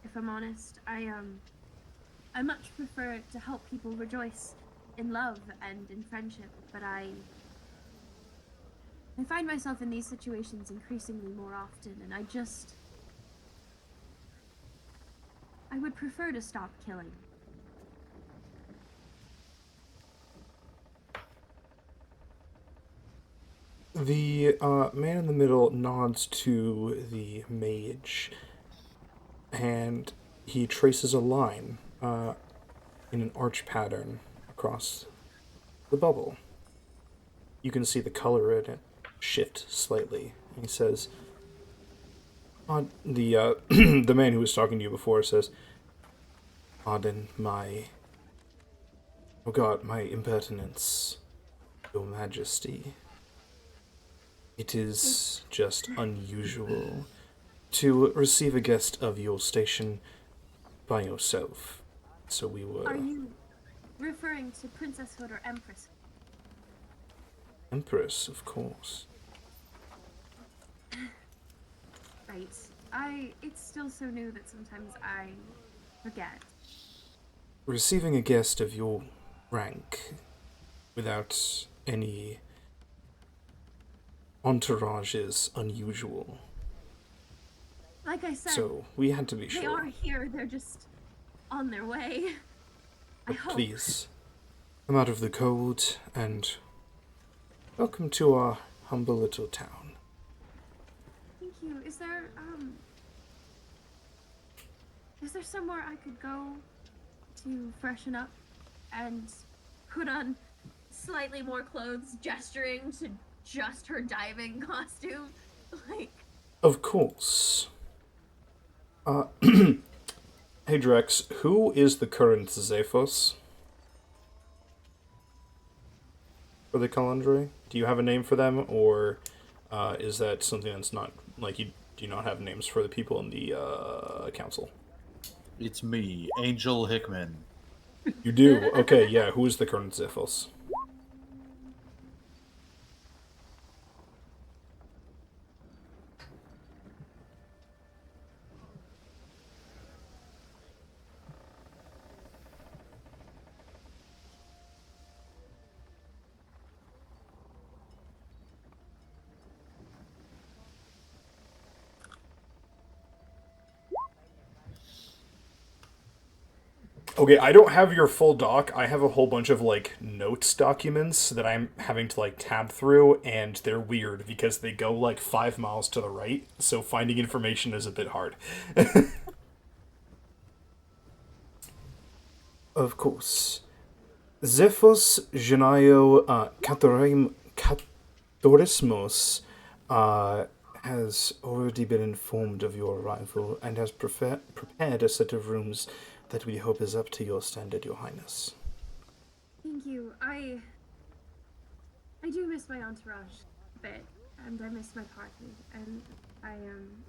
If I'm honest, I much prefer to help people rejoice in love and in friendship, but I find myself in these situations increasingly more often, and I would prefer to stop killing. The man in the middle nods to the mage, and he traces a line in an arch pattern across the bubble. You can see the color in it shift slightly. He says, the the man who was talking to you before says, "Pardon my, oh God, my impertinence. Your Majesty, it is just unusual to receive a guest of your station by yourself. So we were... Are you referring to Princesshood or Empress? Empress, of course. Right. It's still so new that sometimes I forget. Receiving a guest of your rank without any entourage is unusual. Like I said, So we had to be they sure. are here, they're just on their way. I But hope. please, come out of the cold and welcome to our humble little town. Thank you. Is there somewhere I could go to freshen up and put on slightly more clothes, gesturing to just her diving costume? Like, Of course. Hey Drex, who is the current Zephos for the Calandre? Do you have a name for them, or is that something that's not, like, you do not have names for the people in the council? It's me, Angel Hickman. You do? Okay, yeah, who is the current Zephos? Okay, I don't have your full doc. I have a whole bunch of, like, notes documents that I'm having to, like, tab through, and they're weird because they go, like, 5 miles to the right, so finding information is a bit hard. Of course. Zephos Genaio Katorismos has already been informed of your arrival and has prepared a set of rooms that we hope is up to your standard, Your Highness. thank you. I do miss my entourage a bit, and I miss my party, and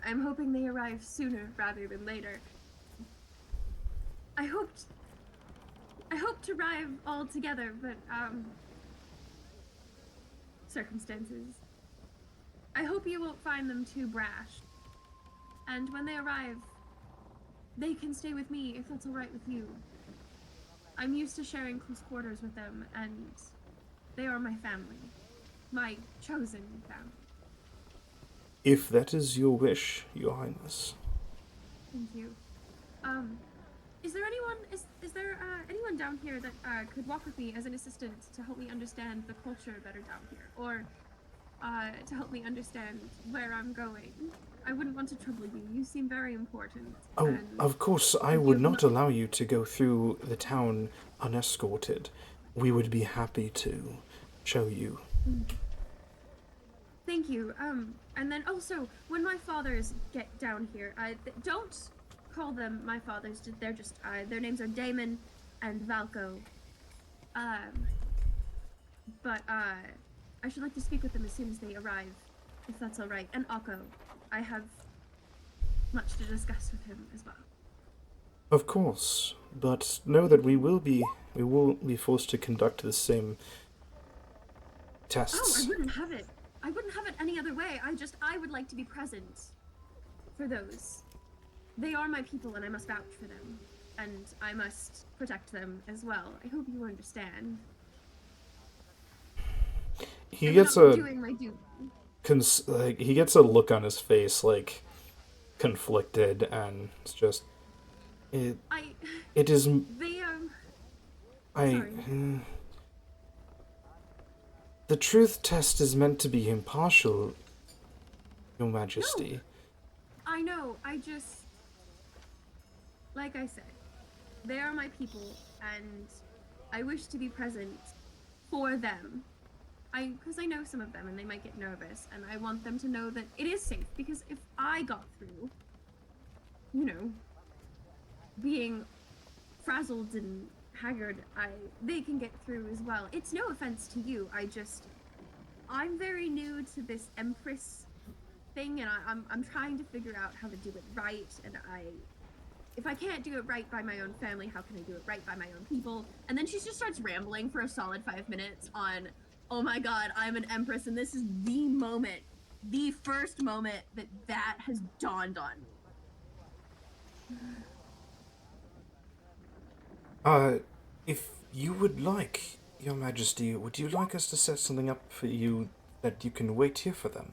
I'm hoping they arrive sooner rather than later. I hoped to arrive all together, but circumstances. I hope you won't find them too brash. And when they arrive, they can stay with me if that's all right with you. I'm used to sharing close quarters with them, and they are my family. My chosen family. If that is your wish, Your Highness. Thank you. Is there anyone down here that could walk with me as an assistant to help me understand the culture better down here? Or to help me understand where I'm going? I wouldn't want to trouble you. You seem very important. Oh, and of course, I would not allow you to go through the town unescorted. We would be happy to show you. Thank you. And then also, when my fathers get down here, don't call them my fathers. They're just, their names are Damon and Valko. But I should like to speak with them as soon as they arrive, if that's all right. And Akko, I have much to discuss with him as well. Of course, but know that we will be forced to conduct the same tests. Oh, I wouldn't have it. I wouldn't have it any other way. I would like to be present for those. They are my people, and I must vouch for them. And I must protect them as well. I hope you understand. He gets a doing my duty. he gets a look on his face, like, conflicted, and it's just it is They I the truth test is meant to be impartial, Your Majesty. No, I know. Like I said, they are my people, and I wish to be present for them. Because I know some of them, and they might get nervous, and I want them to know that it is safe. Because if I got through, being frazzled and haggard, they can get through as well. It's no offense to you. I'm very new to this Empress thing, and I'm trying to figure out how to do it right. And if I can't do it right by my own family, how can I do it right by my own people? And then she just starts rambling for a solid 5 minutes on, oh my god, I'm an Empress, and this is the first moment that has dawned on me. If you would like, Your Majesty, would you like us to set something up for you that you can wait here for them?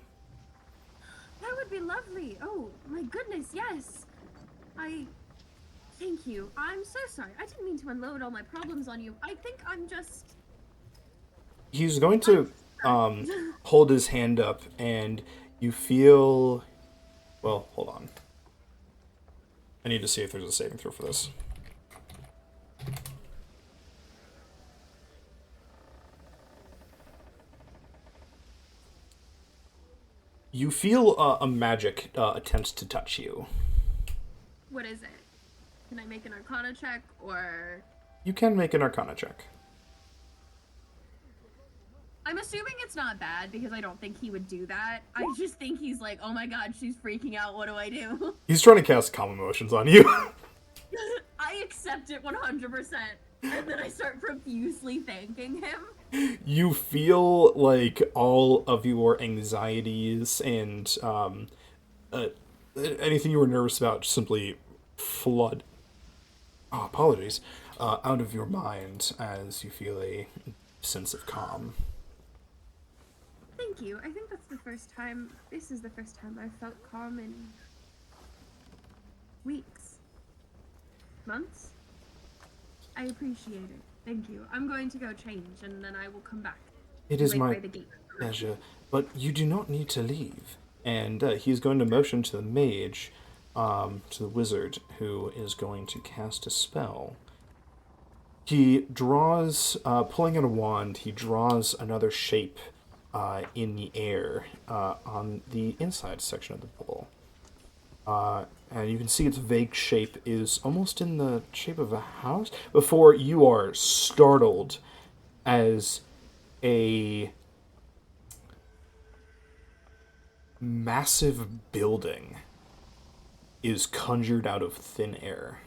That would be lovely. Oh, my goodness, yes. Thank you. I'm so sorry. I didn't mean to unload all my problems on you. I think I'm just... He's going to hold his hand up, and you feel... Well, hold on. I need to see if there's a saving throw for this. You feel a magic attempts to touch you. What is it? Can I make an Arcana check, or... You can make an Arcana check. I'm assuming it's not bad, because I don't think he would do that. I just think he's like, oh my god, she's freaking out, what do I do? He's trying to cast calm emotions on you. I accept it 100%, and then I start profusely thanking him. You feel like all of your anxieties and anything you were nervous about simply flood, apologies, out of your mind as you feel a sense of calm. Thank you. I think this is the first time I've felt calm in weeks. Months? I appreciate it. Thank you. I'm going to go change, and then I will come back. It is Wait my by the gate. pleasure, but you do not need to leave. And he's going to motion to the mage, to the wizard, who is going to cast a spell. He draws, pulling out a wand, he draws another shape in the air on the inside section of the bubble. And you can see its vague shape is almost in the shape of a house, before you are startled as a massive building is conjured out of thin air.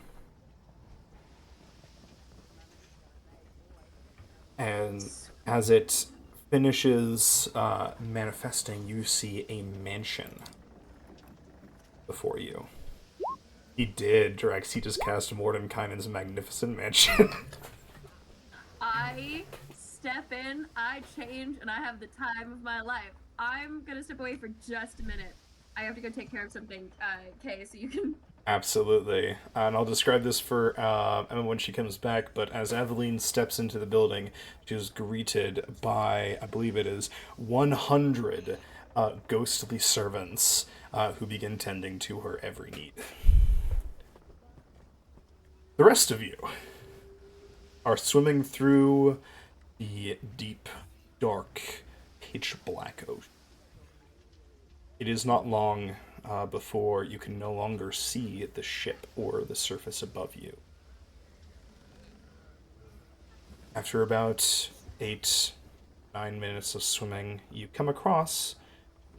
And as it finishes manifesting, you see a mansion before you. He did, Drex. He just cast Mordenkainen's magnificent mansion. I step in, I change, and I have the time of my life. I'm gonna step away for just a minute. I have to go take care of something, Kay, so you can... Absolutely. And I'll describe this for Emma when she comes back, but as Aveline steps into the building, she is greeted by, I believe it is, 100 ghostly servants who begin tending to her every need. The rest of you are swimming through the deep, dark, pitch-black ocean. It is not long before you can no longer see the ship or the surface above you. After about 8-9 minutes of swimming, you come across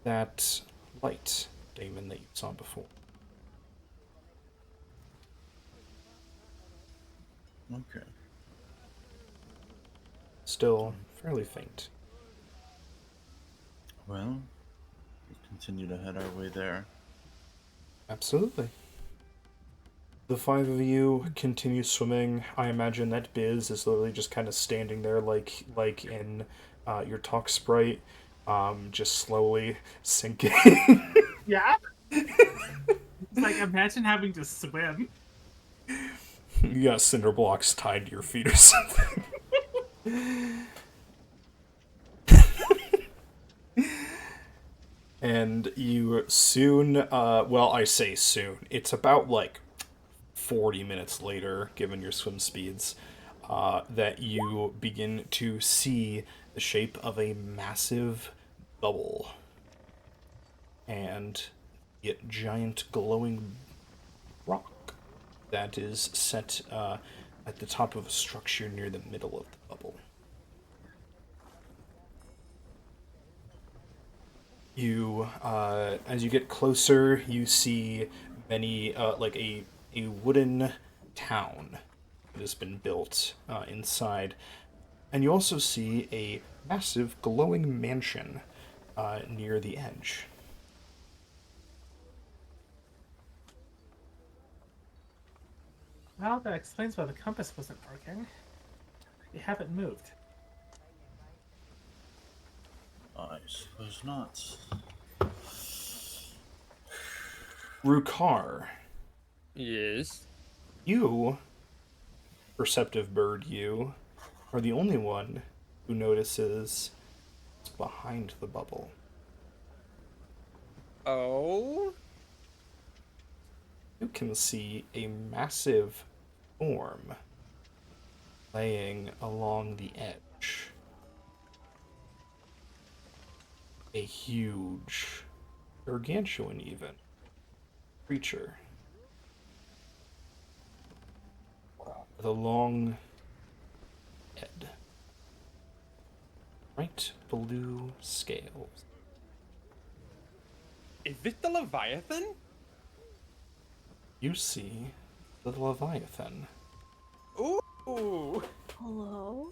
that light, Damon, that you saw before. Okay. Still fairly faint. Well, we continue to head our way there. Absolutely. The 5 of you continue swimming. I imagine that Biz is literally just kind of standing there like in your talk sprite, just slowly sinking. Yeah. It's like, imagine having to swim. You got cinder blocks tied to your feet or something. And you soon, well, I say soon, it's about like 40 minutes later, given your swim speeds, that you begin to see the shape of a massive bubble. And a giant glowing rock that is set at the top of a structure near the middle of the bubble. You, as you get closer, you see many, like a wooden town that has been built inside. And you also see a massive glowing mansion near the edge. Well, that explains why the compass wasn't working. We haven't moved. I suppose not. Rukar, Yes. you, perceptive bird, you, are the only one who notices what's behind the bubble. Oh? You can see a massive form laying along the edge. A huge, gargantuan even, creature. With a long head. Bright blue scales. Is this the Leviathan? You see the Leviathan. Ooh! Hello?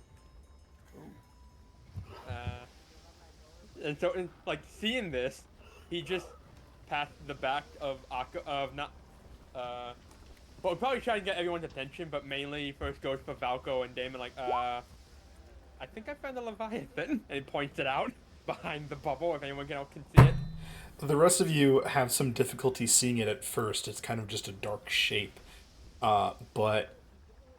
And so, like, seeing this, he just passed the back of not, well, probably trying to get everyone's attention, but mainly first goes for Valko and Damon, like, I think I found the Leviathan, and he points it out behind the bubble, if anyone can see it. The rest of you have some difficulty seeing it at first. It's kind of just a dark shape. But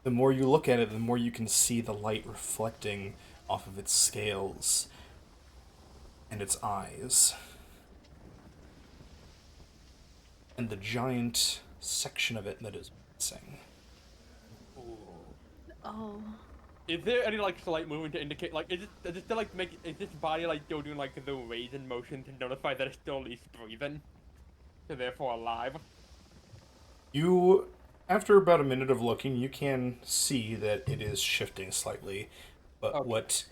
the more you look at it, the more you can see the light reflecting off of its scales and its eyes. And the giant section of it that is missing. Oh. Is there any, like, slight movement to indicate, like, is it still, like, is this body, like, still doing, like, the raisin motion to notify that it's still at least breathing? So therefore alive? You, after about a minute of looking, you can see that it is shifting slightly. But Okay. what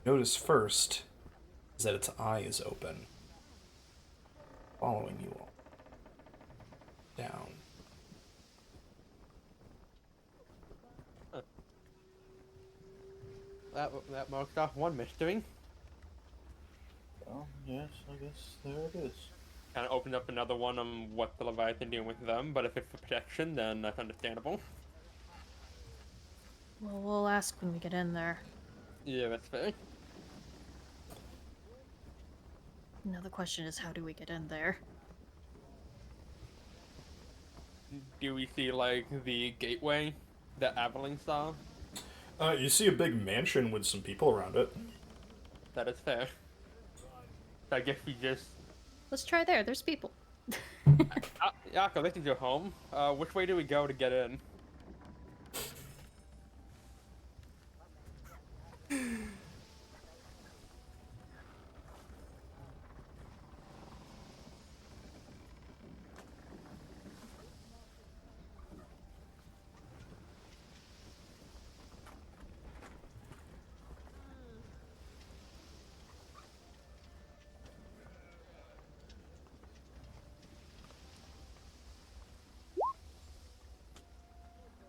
you notice first is that its eye is open, following you all down. That marks off one mystery. Well, yes, I guess there it is. Kind of opened up another one on what the Leviathan doing with them, but if it's for protection, then that's understandable. Well, we'll ask when we get in there. Yeah, that's fair. Now the question is, how do we get in there? Do we see, like, the gateway that Aveline saw? You see a big mansion with some people around it. That is fair. So I guess we just... Let's try there. There's people. Yako, this is your home. Which way do we go to get in?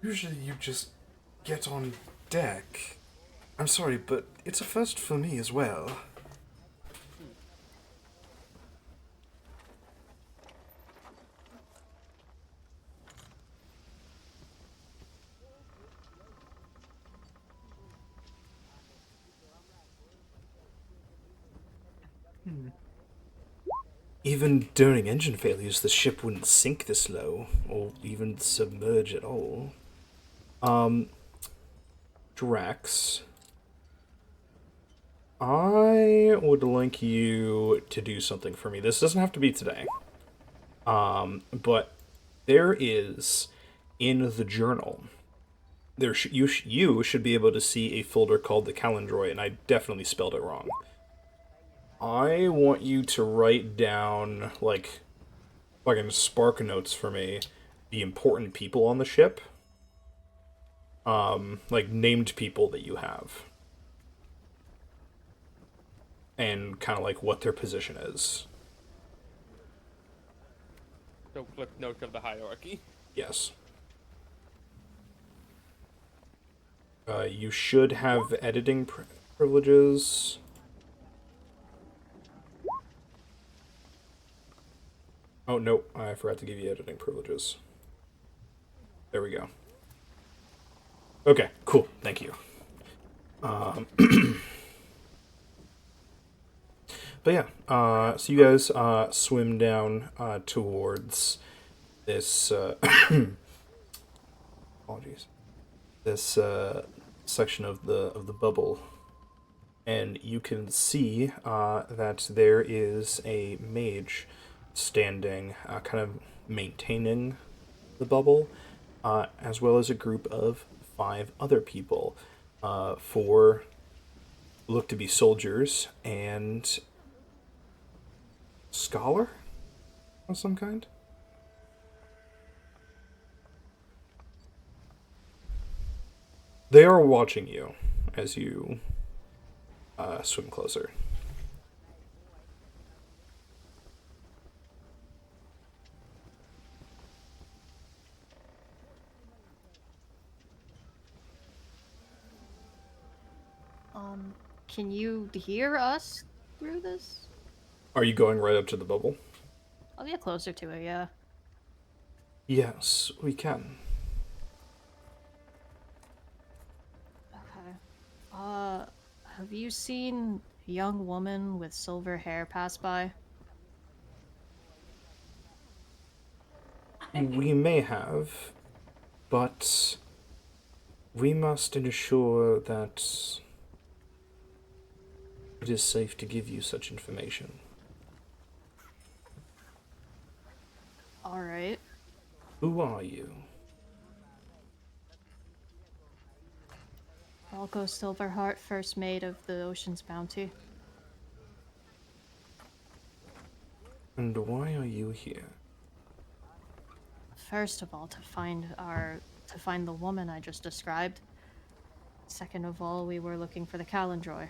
Usually you just get on deck. I'm sorry, but it's a first for me as well. Even during engine failures, the ship wouldn't sink this low, or even submerge at all. Drax, I would like you to do something for me. This doesn't have to be today. But there is, in the journal, you should be able to see a folder called the Calendroid, and I definitely spelled it wrong. I want you to write down, like, fucking spark notes for me, the important people on the ship. like named people that you have, and kind of like what their position is. So cliff notes of the hierarchy. Yes. You should have editing privileges. Oh, no, I forgot to give you editing privileges. There we go. Okay, cool, thank you. But yeah, so you guys swim down towards this, apologies, this section of the bubble, and you can see that there is a mage standing, kind of maintaining the bubble, as well as a group of 5 other people. 4 look to be soldiers and scholar of some kind. They are watching you as you swim closer. Can you hear us through this? Are you going right up to the bubble? I'll get closer to it, yeah. Yes, we can. Okay. Have you seen a young woman with silver hair pass by? We may have, but we must ensure that it is safe to give you such information. Alright. Who are you? Falco Silverheart, first mate of the Ocean's Bounty. And why are you here? First of all, to find the woman I just described. Second of all, we were looking for the Calendroy.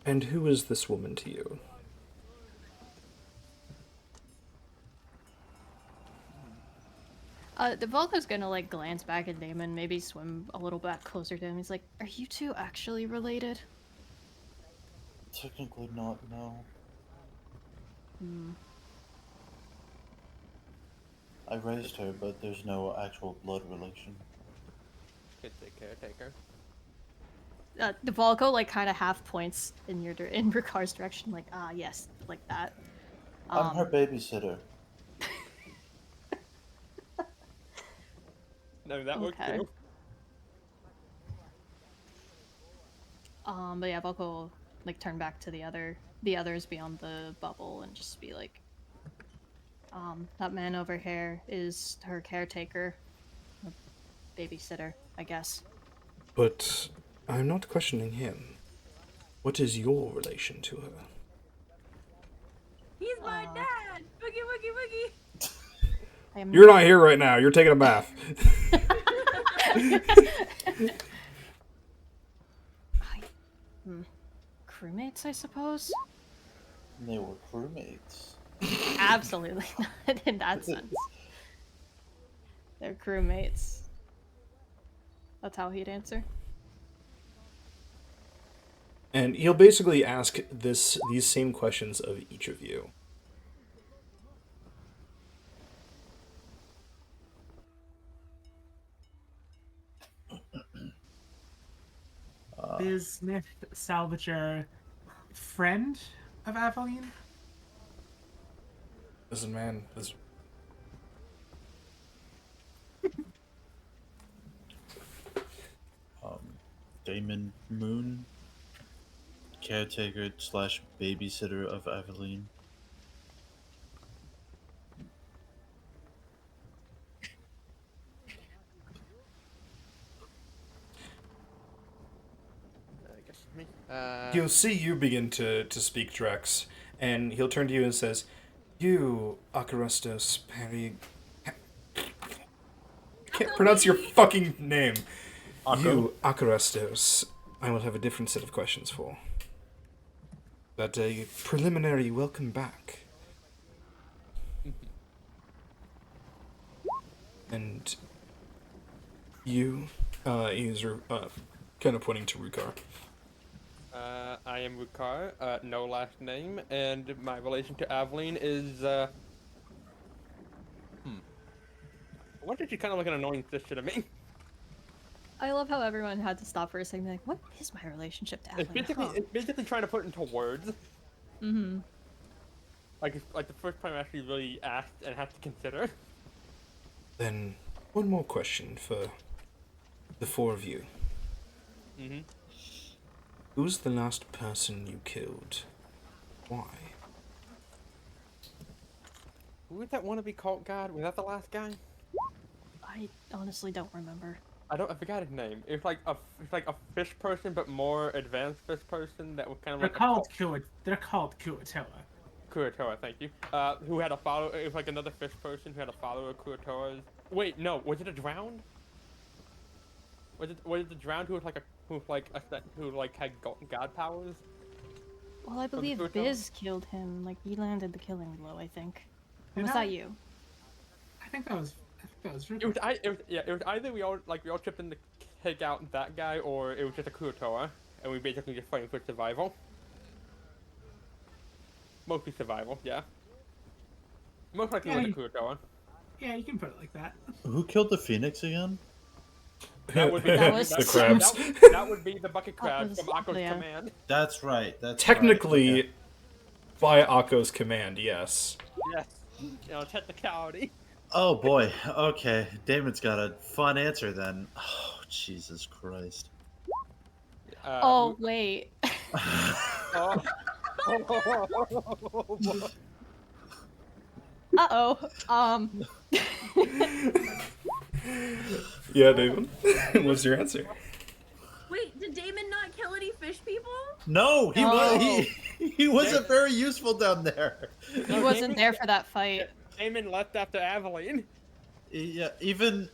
And who is this woman to you? DeValco's gonna like glance back at Damon, maybe swim a little back closer to him. He's like, "Are you two actually related?" Technically not, no. I raised her, but there's no actual blood relation. It's a caretaker. DeValco like kind of half points in Ricard's direction, like, yes, like that. I'm her babysitter. No, that works Okay. too. But yeah, Valko will like turn back to the others beyond the bubble and just be like, that man over here is her caretaker, or babysitter, I guess. But I'm not questioning him. What is your relation to her? He's my dad! Boogie woogie woogie! You're not here right now. You're taking a bath. Crewmates, I suppose? They were crewmates. Absolutely not in that sense. They're crewmates. That's how he'd answer. And he'll basically ask these same questions of each of you. Bismuth Salvager, friend of Aveline? Listen, man, this... Damon Moon, caretaker slash babysitter of Aveline. I guess me. He'll see you begin to speak, Drex, and he'll turn to you and says, "You, Akarestos Perry... can't pronounce your fucking name. Akko? You, Akarestos, I will have a different set of questions for. But a preliminary welcome back. And you, he's kind of pointing to Rukar. I am Rukar, no last name, and my relation to Aveline is, Why did you kind of like an annoying sister to me? I love how everyone had to stop for a second, like, what is my relationship to Avalon? It's basically trying to put it into words. Mm-hmm. Like the first time I actually really asked and had to consider. Then, one more question for the four of you. Mm-hmm. Who's the last person you killed? Why? Who was that wannabe cult god? Was that the last guy? I honestly don't remember. I forgot his name. It's like a fish person, but more advanced fish person that was kind of They're like called Kuatoa. Kurotoa, thank you. Who had a follower? It was like another fish person who had a follower of Kurotoa's. Wait, no, was it a drowned? Was it the drowned who had god powers? Well, I believe Kurotoa? Biz killed him. Like, he landed the killing blow, I think. Or Did was I? that you? I think that was It was either we all chipped in to take out that guy, or it was just a Kurotoa, and we basically just fighting for survival. Mostly survival, yeah. Most likely with a Kurotoa. Yeah, you can put it like that. Who killed the phoenix again? That would be That was- the crabs. That would be the bucket crab from Akko's yeah. command. That's right. That's Technically, right. Okay. by Akko's command, yes. Yes. You know, technicality. Oh boy. Okay, Damon's got a fun answer then. Oh Jesus Christ. Oh, wait. Oh. Uh-oh. Yeah, David. What's your answer? Wait, did Damon not kill any fish people? No, he was No. he wasn't very useful down there. He wasn't there for that fight. Damon left after Aveline. Yeah, even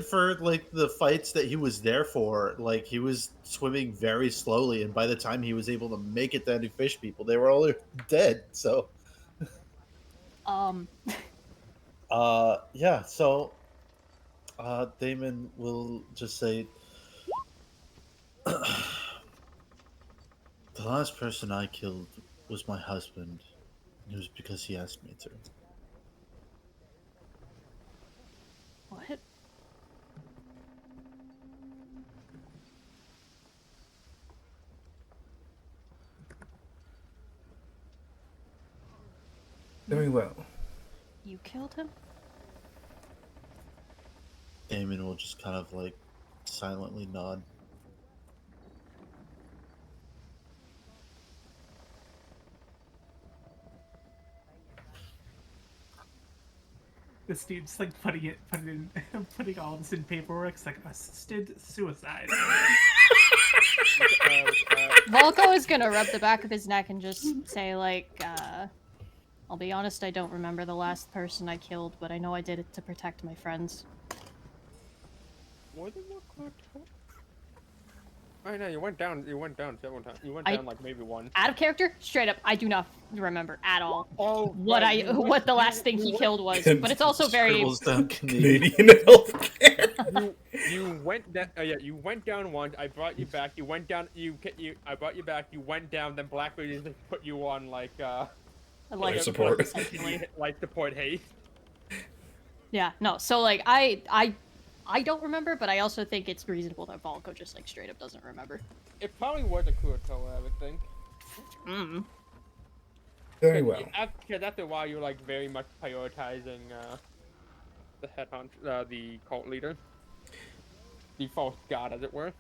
for like the fights that he was there for, like he was swimming very slowly, and by the time he was able to make it down to fish people, they were all dead. So yeah, so Damon will just say the last person I killed was my husband. It was because he asked me to. What? Very well. You killed him? Damon will just kind of like silently nod. This dude's like putting all this in paperwork. It's like assisted suicide. Volko is gonna rub the back of his neck and just say, like, I'll be honest, I don't remember the last person I killed, but I know I did it to protect my friends. More than one Kurotoa? Oh no, you went down several times. You went I- down like maybe one. Out of character, straight up, I do not remember at all Oh, what right, you what went- the last thing he killed was. But it's also very Scribbles down Canadian. Canadian healthcare. You went down. Yeah, you went down once. I brought you back. You went down. I brought you back. You went down. Then Blackberry just put you on like like support. essentially. like support haste. Yeah, no. So like I don't remember, but I also think it's reasonable that Volko just like straight up doesn't remember. It probably was a Kurotoa, I would think. Very well. Because after a while, you're like very much prioritizing the headhunt, the cult leader, the false god, as it were.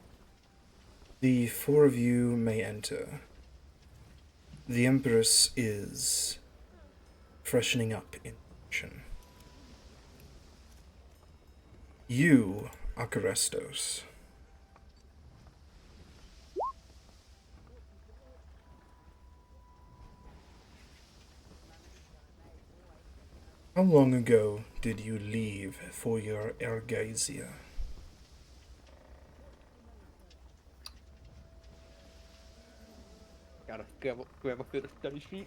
The four of you may enter. The Empress is freshening up in action. You, Akarestos. How long ago did you leave for your Ergasia? Gotta grab a bit of study sheet.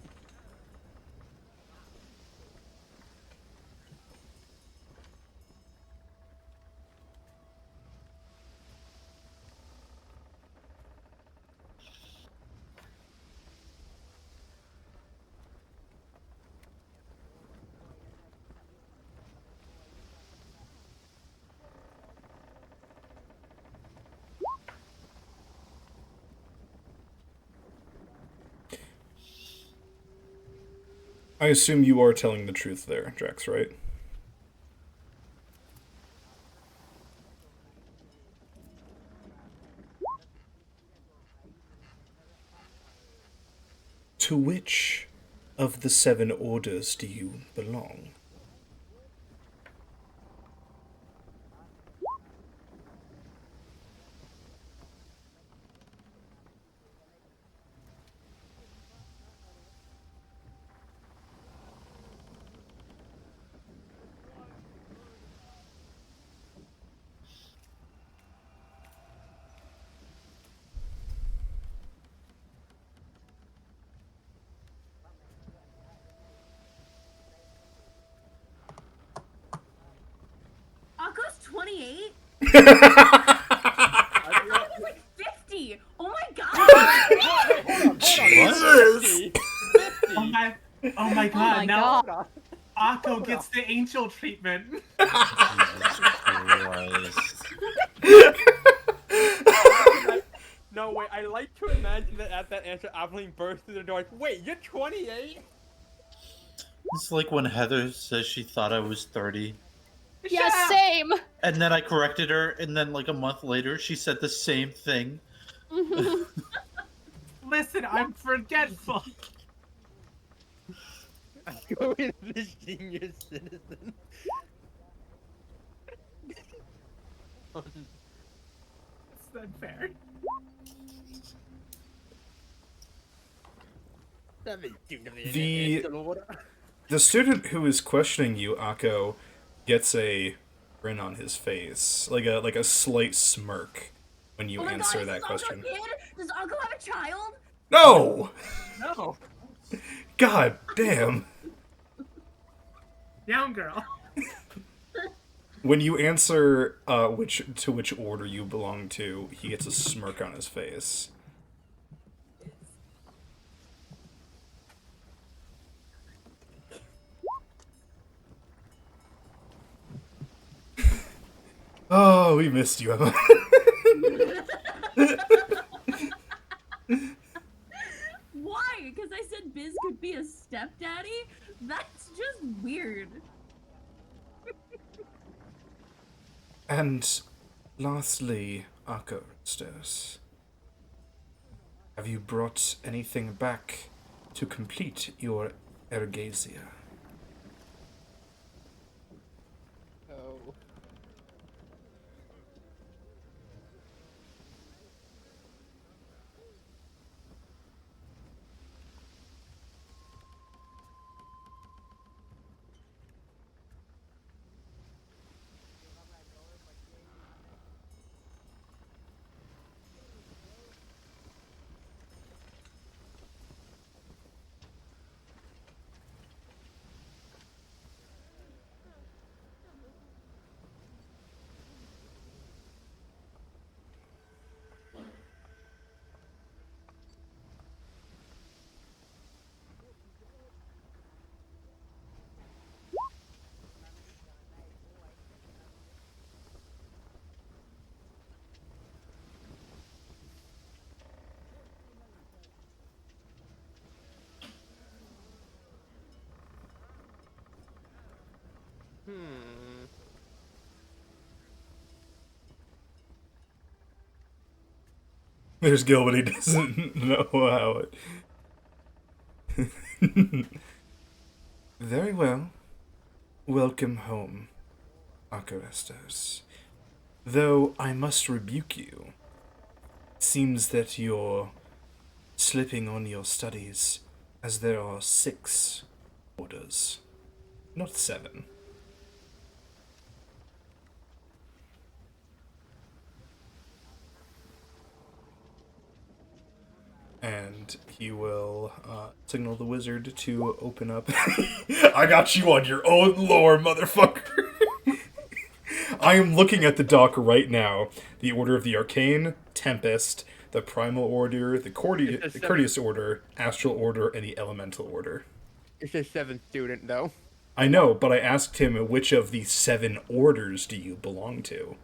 I assume you are telling the truth there, Jax, right? To which of the 7 orders do you belong? Akko's 28? I thought he was like 50! Oh my god! Jesus! Oh my god, my now God. Akko gets the angel treatment. Jesus Christ. No, wait, I like to imagine that at that answer, Aveline burst through the door like, wait, you're 28? It's like when Heather says she thought I was 30. Yeah, same. And then I corrected her, and then like a month later, she said the same thing. Listen, I'm forgetful. I'm going to the senior citizen. It's unfair. The student who is questioning you, Akko, gets a grin on his face, like a slight smirk when you Oh my answer god, that is Akko question. a kid? Does Akko have a child? No! No. God damn. Young girl. When you answer which order you belong to, he gets a smirk on his face. Oh, we missed you, Emma. Why? Because I said Biz could be a stepdaddy? That's just weird. And lastly, Akko Stos, have you brought anything back to complete your Ergasia? Oh. Hmm. There's Gil, but he doesn't know how it. Very well. Welcome home, Akarestos. Though I must rebuke you. It seems that you're slipping on your studies, as there are 6 orders. Not 7. And he will signal the wizard to open up. I got you on your own lore, motherfucker. I am looking at the dock right now. The Order of the Arcane, Tempest, the Primal Order, the Courteous Order, Astral Order, and the Elemental Order. It's a 7th student, though. I know, but I asked him which of the 7 orders do you belong to?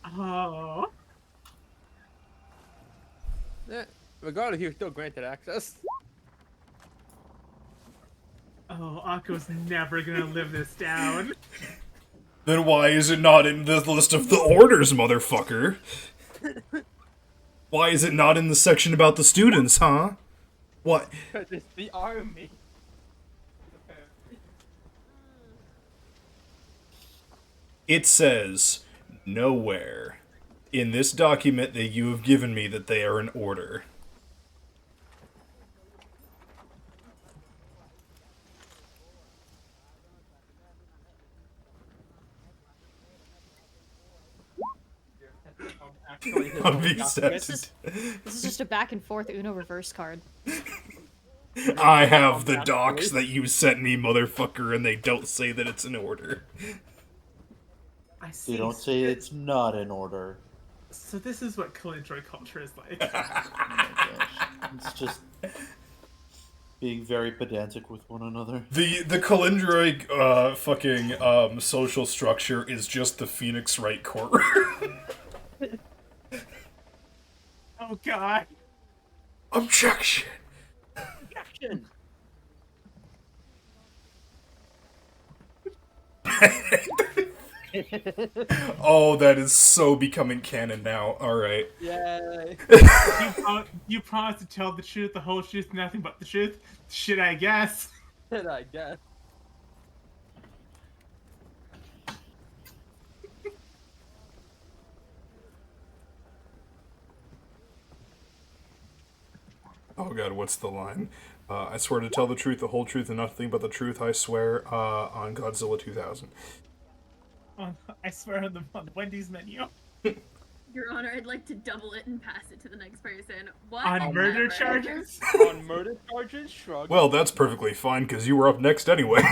Oh. Regardless, he was still granted access. Oh, Akko's never gonna live this down. Then why is it not in the list of the orders, motherfucker? Why is it not in the section about the students, huh? What? Because it's the army. It says nowhere in this document that you have given me that they are an order. This is just a back and forth Uno reverse card. I have the docs that you sent me, motherfucker, and they don't say that it's an order. I see. They don't say it's not in order. So this is what Calendroid culture is like. Oh my gosh. It's just being very pedantic with one another. The Calendroid fucking social structure is just the Phoenix Wright courtroom. Oh god. Objection. Objection. Oh, that is so becoming canon now. Alright. Yay. You promised to tell the truth, the whole truth, nothing but the truth? Shit, I guess. I guess. Oh god, what's the line? I swear to tell the truth, the whole truth, and nothing but the truth, I swear, on Godzilla 2000. I swear on the Wendy's menu. Your Honor, I'd like to double it and pass it to the next person. What? On murder charges? On murder charges? Shrug. Well, that's perfectly fine, because you were up next anyway.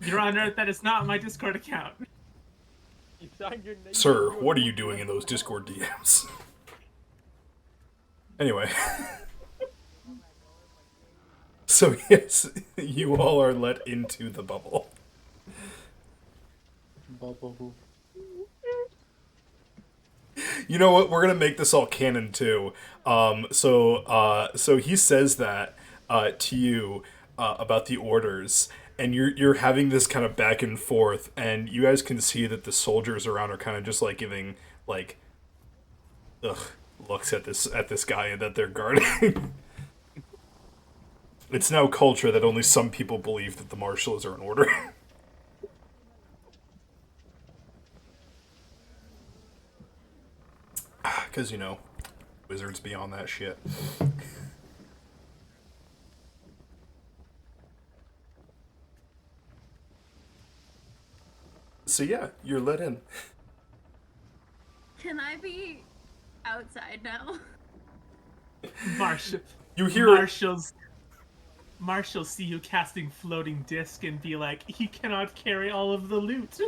Your Honor, that is not my Discord account. You signed your name. Sir, what are you doing in those Discord DMs? Anyway. So yes, you all are let into the bubble. Bubble. You know what? We're gonna make this all canon too. So he says that to you about the orders, and you're having this kind of back and forth, and you guys can see that the soldiers around are kind of just like giving like, looks at this guy that they're guarding. It's now culture that only some people believe that the marshals are in order. Because, you know, wizards beyond that shit. So yeah, you're let in. Can I be outside now? Marshall. You hear Marshall see you casting floating disc and be like, he cannot carry all of the loot.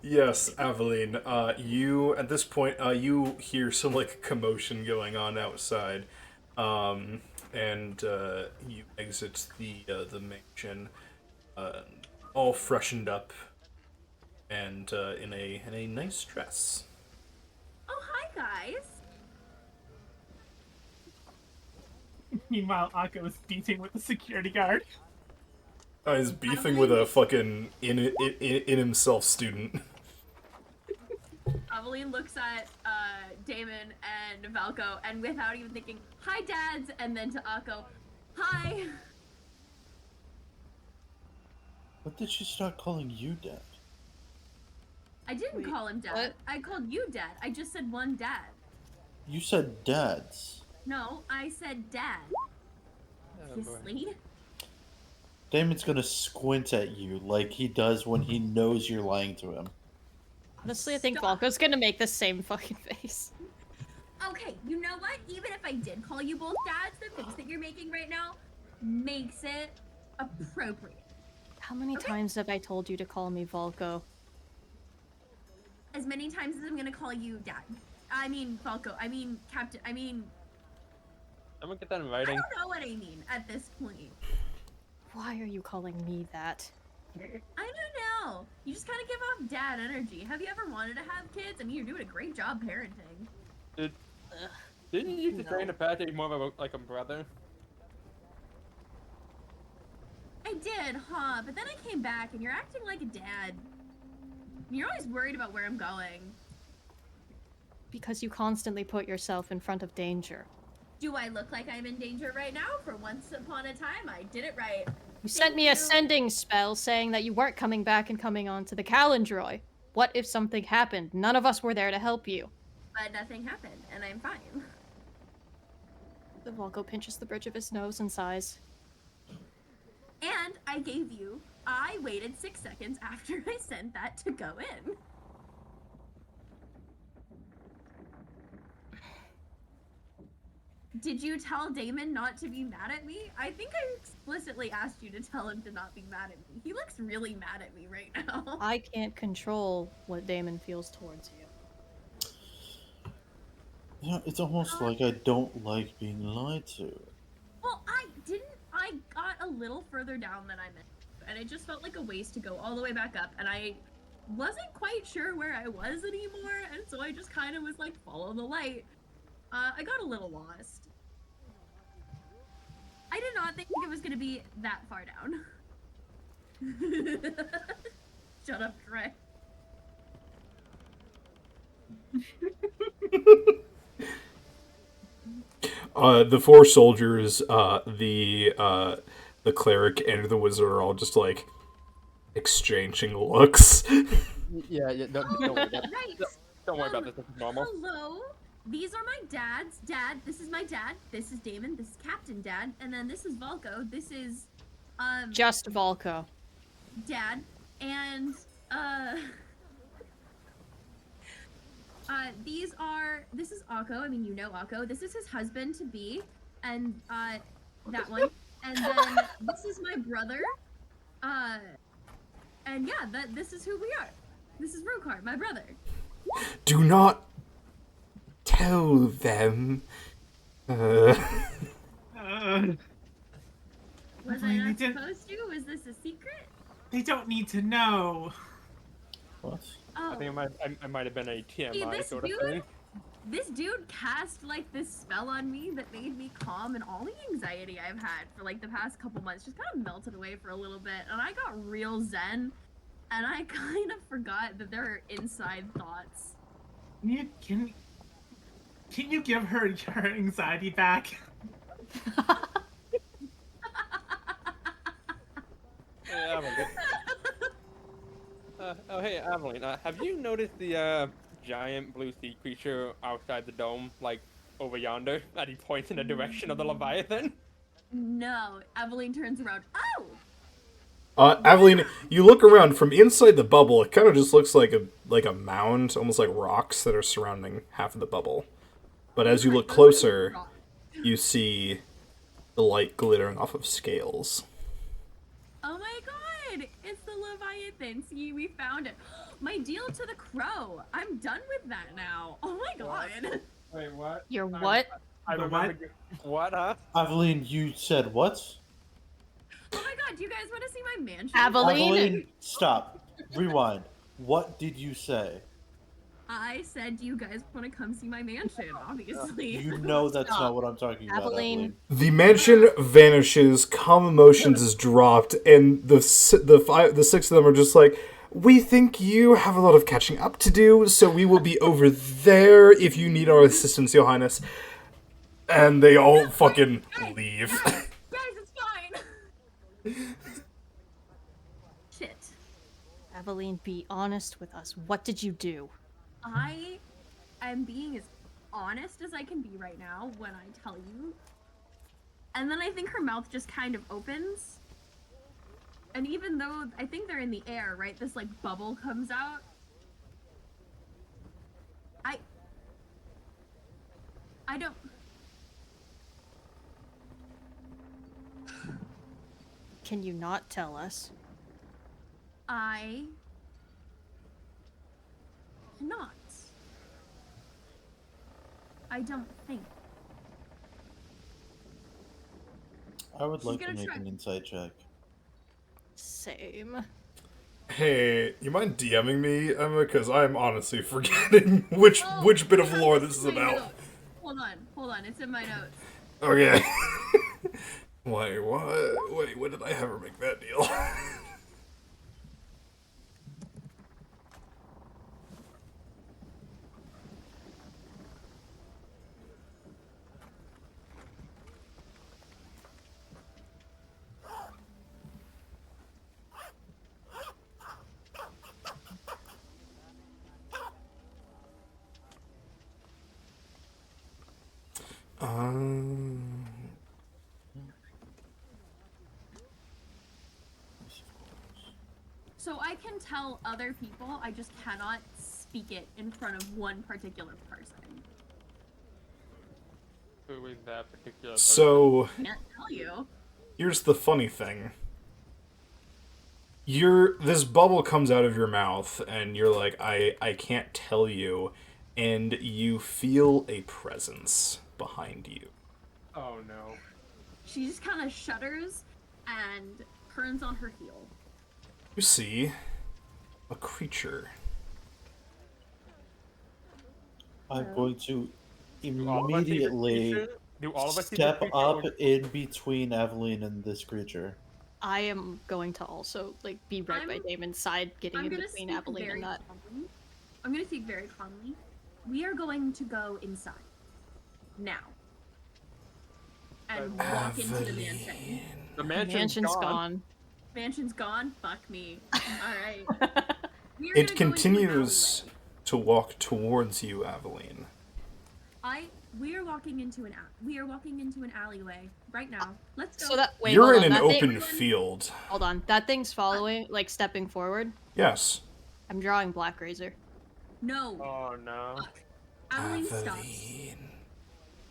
Yes, Aveline. You at this point, you hear some like commotion going on outside, and you exit the mansion, all freshened up, and in a nice dress. Oh, hi, guys. Meanwhile, Akko is beating with the security guard. He's beefing with a fucking in himself student. Aveline looks at Damon and Valko, and without even thinking, hi, dads, and then to Akko, hi. What did she start calling you, Dad? I didn't Wait, call him dad. what? I called you dad. I just said one dad. You said dads. No, I said dad. Oh, boy. Obviously. Damon's gonna squint at you like he does when he knows you're lying to him. Honestly, I think Stop. Volko's gonna make the same fucking face. Okay, you know what? Even if I did call you both dads, the face that you're making right now makes it appropriate. How many Okay. times have I told you to call me Volko? As many times as I'm gonna call you dad. I mean, Falco. I mean, Captain. I mean, I'm gonna get that in I writing. don't know what I mean at this point. Why are you calling me that? I don't know. You just kind of give off dad energy. Have you ever wanted to have kids? I mean, you're doing a great job parenting. Didn't you just say No. in the past that you're more of a brother? I did, huh? But then I came back and you're acting like a dad. You're always worried about where I'm going. Because you constantly put yourself in front of danger. Do I look like I'm in danger right now? For once upon a time, I did it right. You sent me a you. sending spell saying that you weren't coming back and coming on to the Calendroy. What if something happened? None of us were there to help you. But nothing happened, and I'm fine. The Volko pinches the bridge of his nose and sighs. And I waited 6 seconds after I sent that to go in. Did you tell Damon not to be mad at me? I think I explicitly asked you to tell him to not be mad at me. He looks really mad at me right now. I can't control what Damon feels towards you. Yeah, it's almost like I don't like being lied to. Well, I got a little further down than I meant, and it just felt like a waste to go all the way back up, and I wasn't quite sure where I was anymore, and so I just kind of was like, follow the light. I got a little lost. I did not think it was gonna be that far down. Shut up, Trey. The four soldiers, the cleric, and the wizard are all just like exchanging looks. Yeah, don't worry about Right. Don't worry about this. This is normal. Hello. These are my dads. Dad, this is my dad. This is Damon. This is Captain Dad. And then this is Volko. This is, Just Volko. Dad. And, this is Akko. I mean, you know Akko. This is his husband-to-be. And, that one. And then this is my brother. And yeah, this is who we are. This is Rokar, my brother. Do not tell them. Was I They not didn't- supposed to? Was this a secret? They don't need to know. What? Oh, I think I might have been a TMI this sort of dude- thing. this dude cast like this spell on me that made me calm, and all the anxiety I've had for like the past couple months just kind of melted away for a little bit, and I got real zen, and I kind of forgot that there are inside thoughts. Can you give her your anxiety back? Yeah, I'm good. Oh, hey, Aveline, have you noticed the giant blue sea creature outside the dome, like over yonder? And he points in the direction of the Leviathan? No, Evelyn turns around. Oh, Aveline, you look around from inside the bubble. It kind of just looks like a mound, almost like rocks that are surrounding half of the bubble. But as you look closer, you see the light glittering off of scales. oh my God! It's the Leviathan. See, we found it. My deal to the crow. I'm done with that now. Oh my God. Wait, what? Your what? I The remember. What, huh? Aveline, you said what? Oh my God! Do you guys want to see my mansion? Aveline? Stop. Rewind. What did you say? I said, do you guys want to come see my mansion? Obviously. You know that's Stop. not what I'm talking about, Aveline. Aveline. The mansion vanishes, calm emotions is dropped, and the six of them are just like, we think you have a lot of catching up to do, so we will be over there if you need our assistance, Your Highness. And they all fucking leave. Guys, it's fine. Shit. Eveline, be honest with us. What did you do? I am being as honest as I can be right now when I tell you. And then I think her mouth just kind of opens. And even though I think they're in the air, right? This like bubble comes out. I don't. Can you not tell us? I cannot. I don't think. I would like to gonna make try- an insight check. Same. Hey, you mind DMing me, Emma? Because I'm honestly forgetting which bit of lore this is in my about. notes. Hold on. It's in my notes. Okay. Wait, what? Wait, when did I ever make that deal? Um, So I can tell other people, I just cannot speak it in front of one particular person. Who is that particular? so I can't tell you. here's the funny thing. This bubble comes out of your mouth, and you're like, I can't tell you, and you feel a presence behind you. Oh no. She just kind of shudders and turns on her heel. You see a creature. I'm going to Do all of us see this immediately creature? Do all of us see this step creature, up or- in between Eveline and this creature. I am going to also like be right by I'm- Damon's side, getting I'm in gonna between speak Eveline very and that. calmly. I'm gonna speak very calmly. We are going to go inside. Now. And walk into the mansion. The The mansion's gone. Mansion's gone? Fuck me. Alright. We are It gonna go into an continues alleyway. to walk towards you, Aveline. We are walking into an alleyway right now. Let's go. So that wait, You're hold in on, an that open thing, field. hold on, that thing's following, like stepping forward. Yes. I'm drawing Black Razor. No. Oh no. Fuck. Aveline stops. Aveline.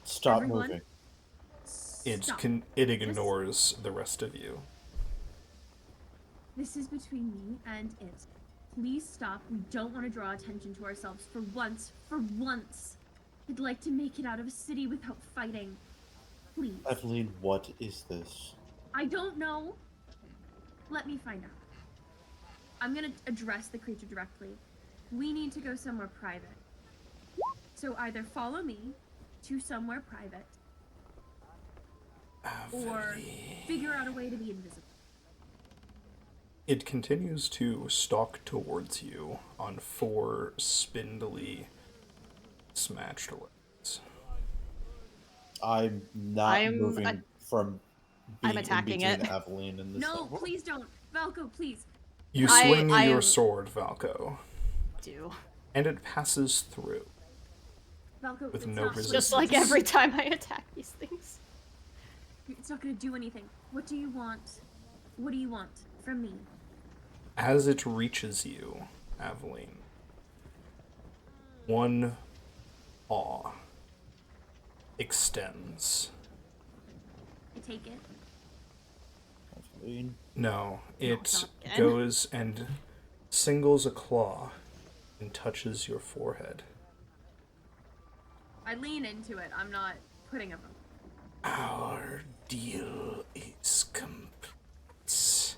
Stop Everyone? moving. Stop. It ignores the rest of you. This is between me and it. Please stop. We don't want to draw attention to ourselves for once. I'd like to make it out of a city without fighting. Please. Eveline, what is this? I don't know. Let me find out. I'm gonna address the creature directly. We need to go somewhere private. So either follow me to somewhere private, or figure out a way to be invisible. It continues to stalk towards you on 4 spindly, smashed legs. I'm not moving from being I'm attacking in between it. Eveline and this No, thing. please don't. Valko, please. You I swing your am- sword, Valko, Do and it passes through. Valko, With it's no not, resistance. just like every time I attack these things. it's not gonna do anything. What do you want? What do you want from me? As it reaches you, Aveline, one paw extends. I take it. Eveline, No, it not again. goes and singles a claw and touches your forehead. I lean into it. I'm not putting up. Our deal is complete.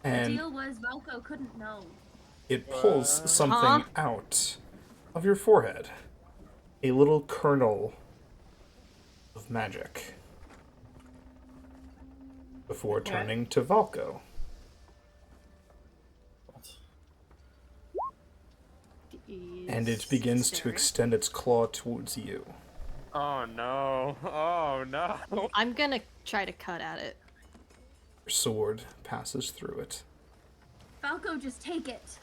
The And deal was Valko couldn't know. it pulls something out of your forehead. A little kernel of magic. Before turning to Valko. what? And it begins to extend its claw towards you. Oh no. Oh no. I'm gonna try to cut at it. Your sword passes through it. Falco, just take it.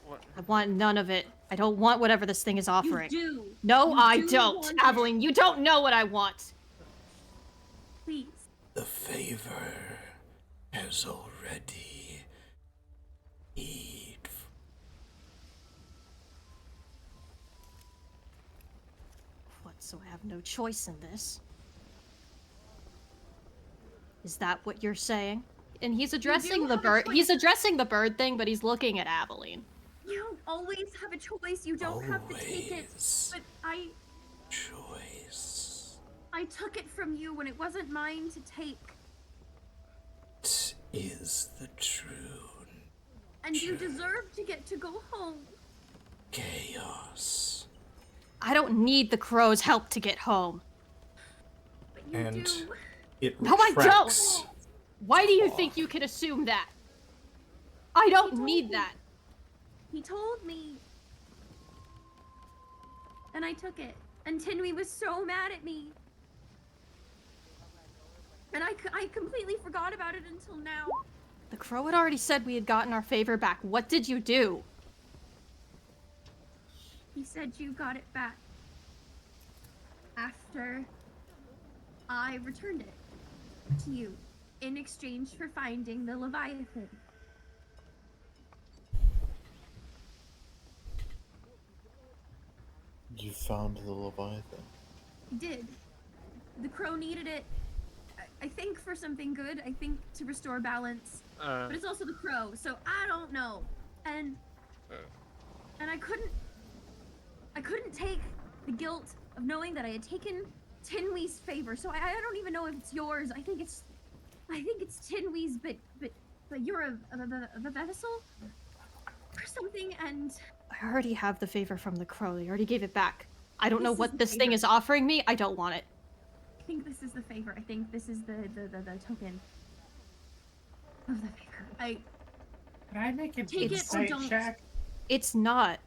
What? I want none of it. I don't want whatever this thing is offering. You do. No, You I do don't. want it. Aveline, you don't know what I want. Please. The favor has already eat. What, so I have no choice in this? Is that what you're saying? And he's addressing the have a bird. choice. He's addressing the bird thing, but he's looking at Aveline. You always have a choice. You don't have to take it. Always. But Choice. I took it from you when it wasn't mine to take. It is the true And you deserve to get to go home. chaos. I don't need the crow's help to get home. But you And do. it No, I retracts. don't. Why do you think you can assume that? I don't need that. He told me. And I took it. And Tinwy was so mad at me. And I completely forgot about it until now. The crow had already said we had gotten our favor back. What did you do? He said you got it back. After I returned it to you in exchange for finding the Leviathan. You found the Leviathan. I did. The crow needed it, I think, for something good. I think to restore balance. But it's also the crow, so I don't know. And I couldn't take the guilt of knowing that I had taken Tinwy's favor. So I don't even know if it's yours. I think it's Tinwy's, but you're a vessel or something. And I already have the favor from the crow. They already gave it back. I don't know This is what the this thing favor. is offering me. I don't want it. I think this is the favor. I think this is the token of the favor. Can I make an Take it or insight don't. check? It's not.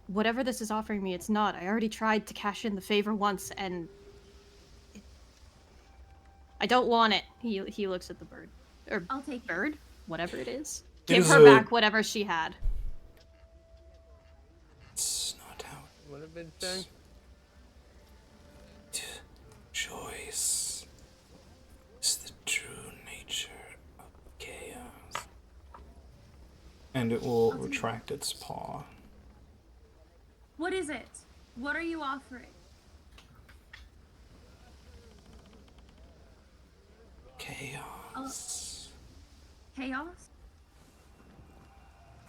Whatever this is offering me, it's not. I already tried to cash in the favor once, and I don't want it. He looks at the bird. Or I'll take it. bird? Whatever it is. It Give is her a- back whatever she had. It's not how What have been saying? choice is the true nature of chaos. And it will retract its paw. What is it? What are you offering? Chaos. Chaos?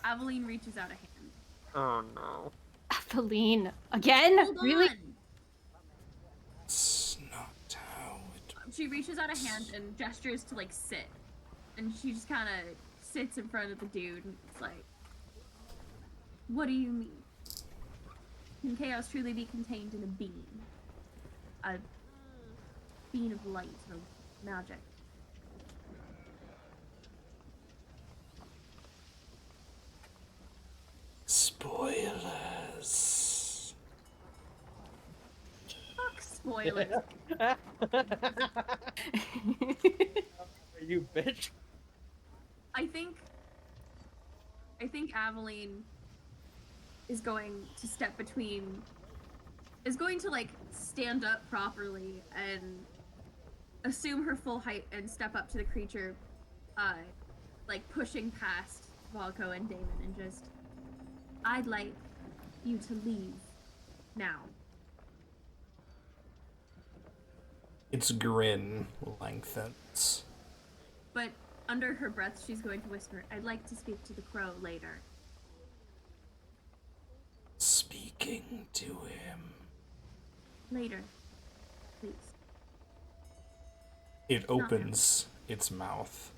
Aveline reaches out a hand. Oh no. Aveline. Again? Hold Really? on! It's not how it. She reaches out a hand and gestures to, like, sit. And she just kind of sits in front of the dude and it's like, what do you mean? Can chaos truly be contained in a beam? A beam of light or magic? Spoilers. Fuck spoilers. You bitch. I think Aveline is going to step between, is going to, like, stand up properly and assume her full height and step up to the creature, like, pushing past Valko and Damon and just, I'd like you to leave now. Its grin lengthens. But under her breath, she's going to whisper, I'd like to speak to the crow later. Speaking to him. Later. Please. It opens its mouth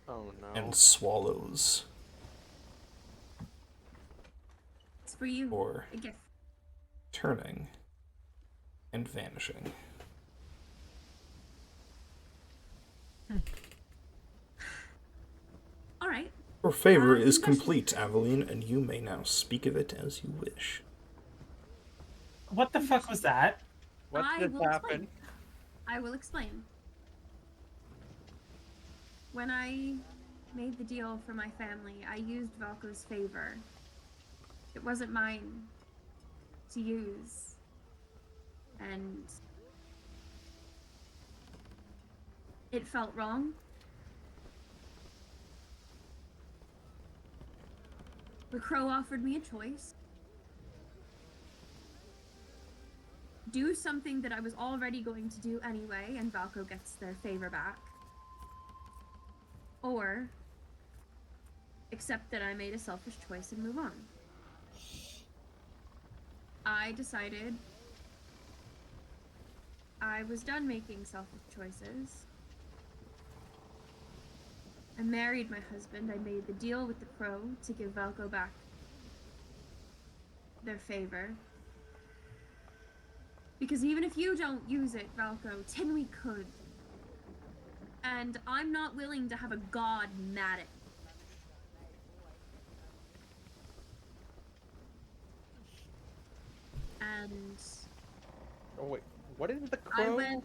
Oh no. and swallows. It's for you. Or A gift. turning and vanishing. Alright. Your favor is discussion. complete, Aveline, and you may now speak of it as you wish. What the fuck was that? What I just will happened? explain. I will explain. When I made the deal for my family, I used Valko's favor. It wasn't mine to use. And it felt wrong. The crow offered me a choice. Do something that I was already going to do anyway, and Valko gets their favor back. Or accept that I made a selfish choice and move on. I decided I was done making selfish choices. I married my husband. I made the deal with the crow to give Valko back their favor. Because even if you don't use it, Valko, Tinwy could. And I'm not willing to have a god mad at me. And Oh wait, what is the I crow? went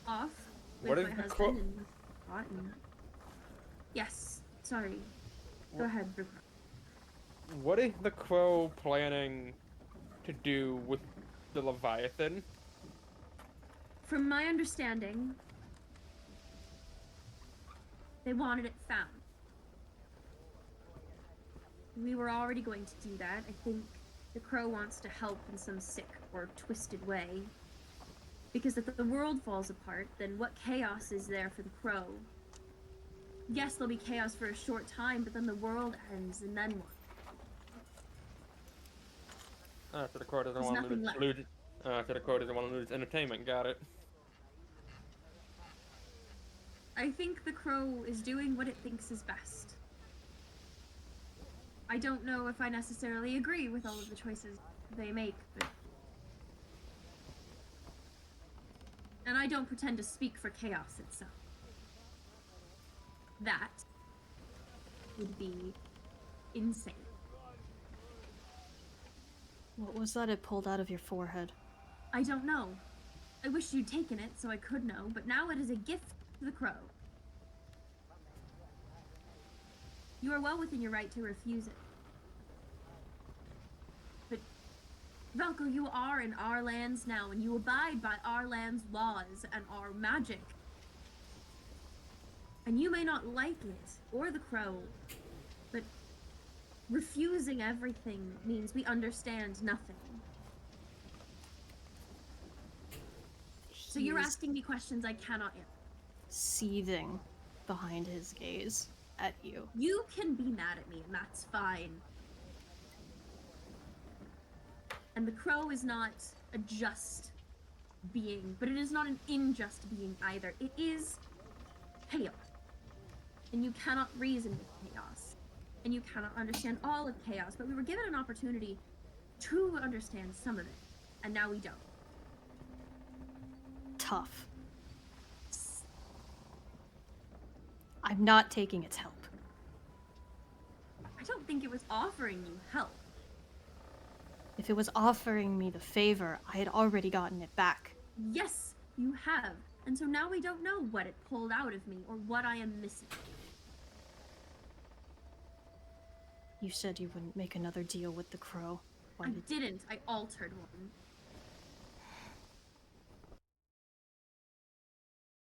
off with What is my the husband crow? and fought and... Yes, sorry. Go ahead, Rick. What is the crow planning to do with the Leviathan? From my understanding, they wanted it found. We were already going to do that. I think the crow wants to help in some sick or twisted way. Because if the world falls apart, then what chaos is there for the crow? Yes, there'll be chaos for a short time, but then the world ends, and then what? So the crow doesn't There's want to nothing left. lose. So the crow doesn't want to lose entertainment. Got it. I think the crow is doing what it thinks is best. I don't know if I necessarily agree with all of the choices they make, but... And I don't pretend to speak for chaos itself. That would be insane. What was that it pulled out of your forehead? I don't know. I wish you'd taken it so I could know, but now it is a gift to the crow. You are well within your right to refuse it. But, Valko, you are in our lands now, and you abide by our land's laws and our magic. And you may not like it, or the crow, but refusing everything means we understand nothing. So you're He is asking me questions I cannot answer. seething behind his gaze at you. You can be mad at me, and that's fine. And the crow is not a just being, but it is not an unjust being either. It is chaos. And you cannot reason with chaos. And you cannot understand all of chaos, but we were given an opportunity to understand some of it, and now we don't. Tough. I'm not taking its help. I don't think it was offering you help. If it was offering me the favor, I had already gotten it back. Yes, you have. And so now we don't know what it pulled out of me or what I am missing. You said you wouldn't make another deal with the crow. Why I did didn't. I altered one.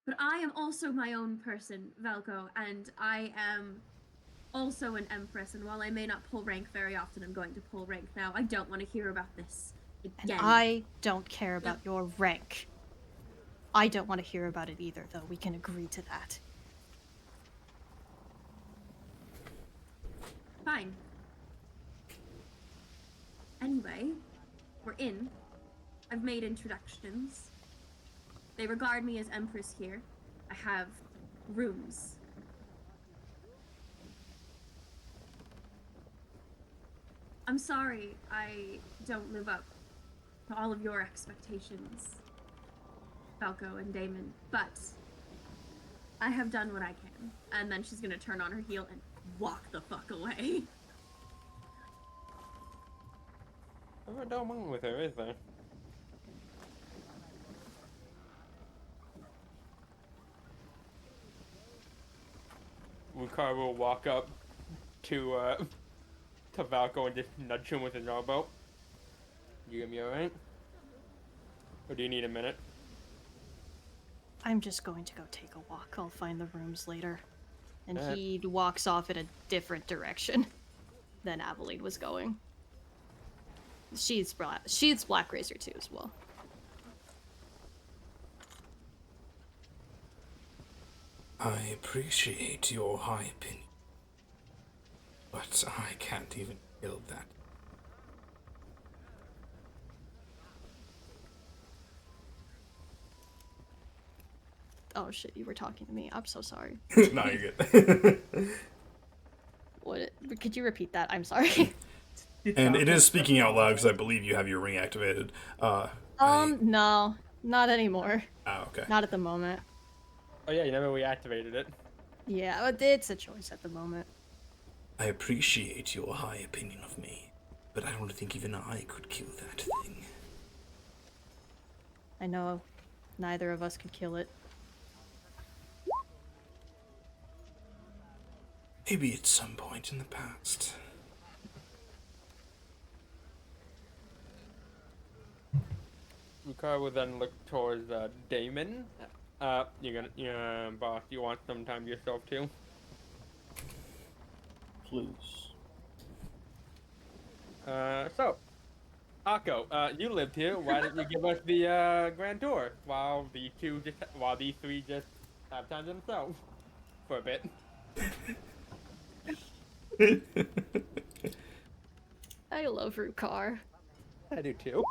But I am also my own person, Valko, and I am also an empress, and while I may not pull rank very often, I'm going to pull rank now. I don't want to hear about this And again. I don't care about your rank. I don't want to hear about it either, though. We can agree to that. Fine. Anyway, we're in. I've made introductions. They regard me as empress here. I have rooms. I'm sorry I don't live up to all of your expectations, Falco and Damon, but I have done what I can. And then she's gonna turn on her heel and walk the fuck away. I don't mind with her, is there? Rukar will walk up to Valko and just nudge him with his elbow. You gonna be alright? Or do you need a minute? I'm just going to go take a walk. I'll find the rooms later. And Alright. he walks off in a different direction than Aveline was going. She's Black Racer too as well. I appreciate your high opinion, but I can't even build that. Oh shit, you were talking to me. I'm so sorry. No, you're good. What? Could you repeat that? I'm sorry. And it is speaking out loud because I believe you have your ring activated. No, not anymore. Oh, okay. Not at the moment. Oh yeah, you never reactivated it. Yeah, it's a choice at the moment. I appreciate your high opinion of me, but I don't think even I could kill that thing. I know neither of us could kill it. Maybe at some point in the past. Rukar will then look towards Damon. Boss, you want some time to yourself too? Please. So, Akko, you lived here. Why didn't you give us the grand tour while these three just have time to themselves for a bit? I love Rukar. I do too.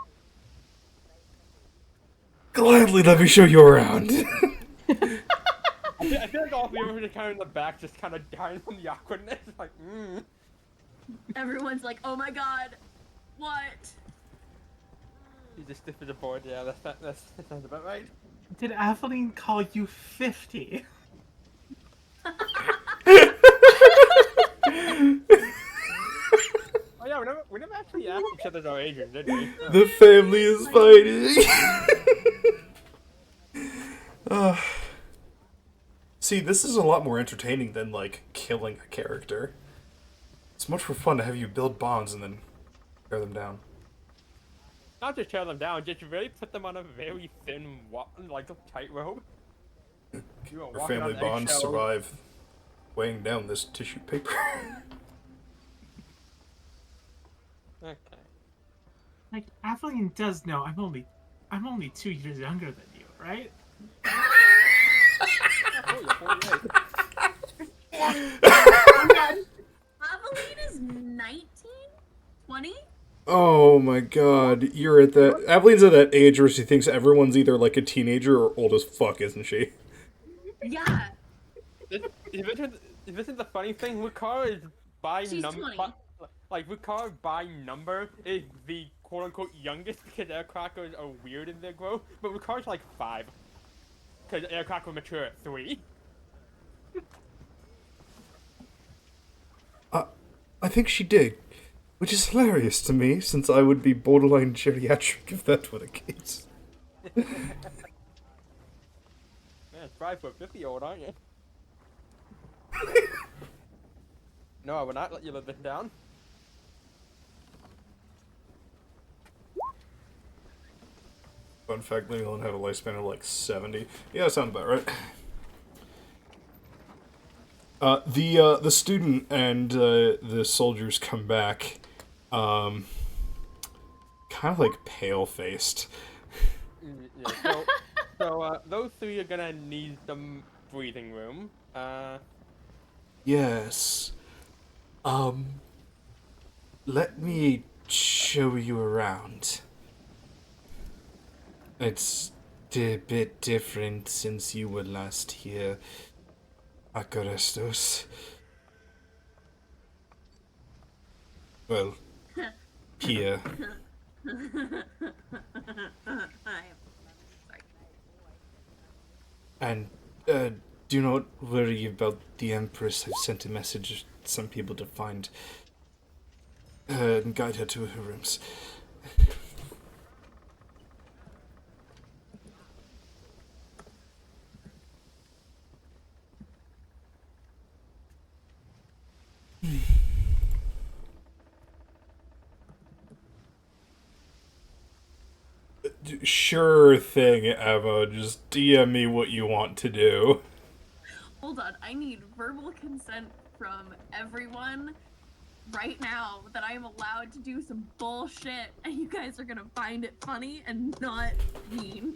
Gladly, let me show you around. I feel like all three of us are kind of in the back, just kind of dying from the awkwardness. Like, Everyone's like, oh my god, what? You just stiff as a board. Yeah, that sounds about right. Did Aveline call you 50? Oh yeah, we never actually asked each other's our ages, did we? The family is fighting. See, this is a lot more entertaining than, like, killing a character. It's much more fun to have you build bonds and then tear them down. Not just tear them down, just really put them on a very thin, like a tightrope. Our family bonds survive weighing down this tissue paper. Okay. Like, Aveline does know I'm only 2 years younger than you, right? Oh, you're 48. Aveline is 19? 20? Oh my god, you're at that. Aveline's at that age where she thinks everyone's either like a teenager or old as fuck, isn't she? Yeah. This is the funny thing. Rukar is by She's number. 20. Like, Rukar by number is the quote unquote youngest because aircrackers are weird in their growth, but Rukar's like 5. Because aircracker mature at 3. I think she did. Which is hilarious to me, since I would be borderline geriatric if that were the case. Man, it's 5 foot 50-year-old, aren't you? No, I will not let you live this down. Fun fact, Yulon had a lifespan of like 70. Yeah, that sounds about right. The student and the soldiers come back, kind of like pale-faced. Yeah, so those three are gonna need some breathing room. Yes. Let me show you around. It's a bit different since you were last here, Akarestos. Well, here. And, do not worry about the Empress. I've sent a message to some people to find her and guide her to her rooms. Sure thing, Emma. Just DM me what you want to do. Hold on, I need verbal consent from everyone right now that I am allowed to do some bullshit, and you guys are gonna find it funny and not mean.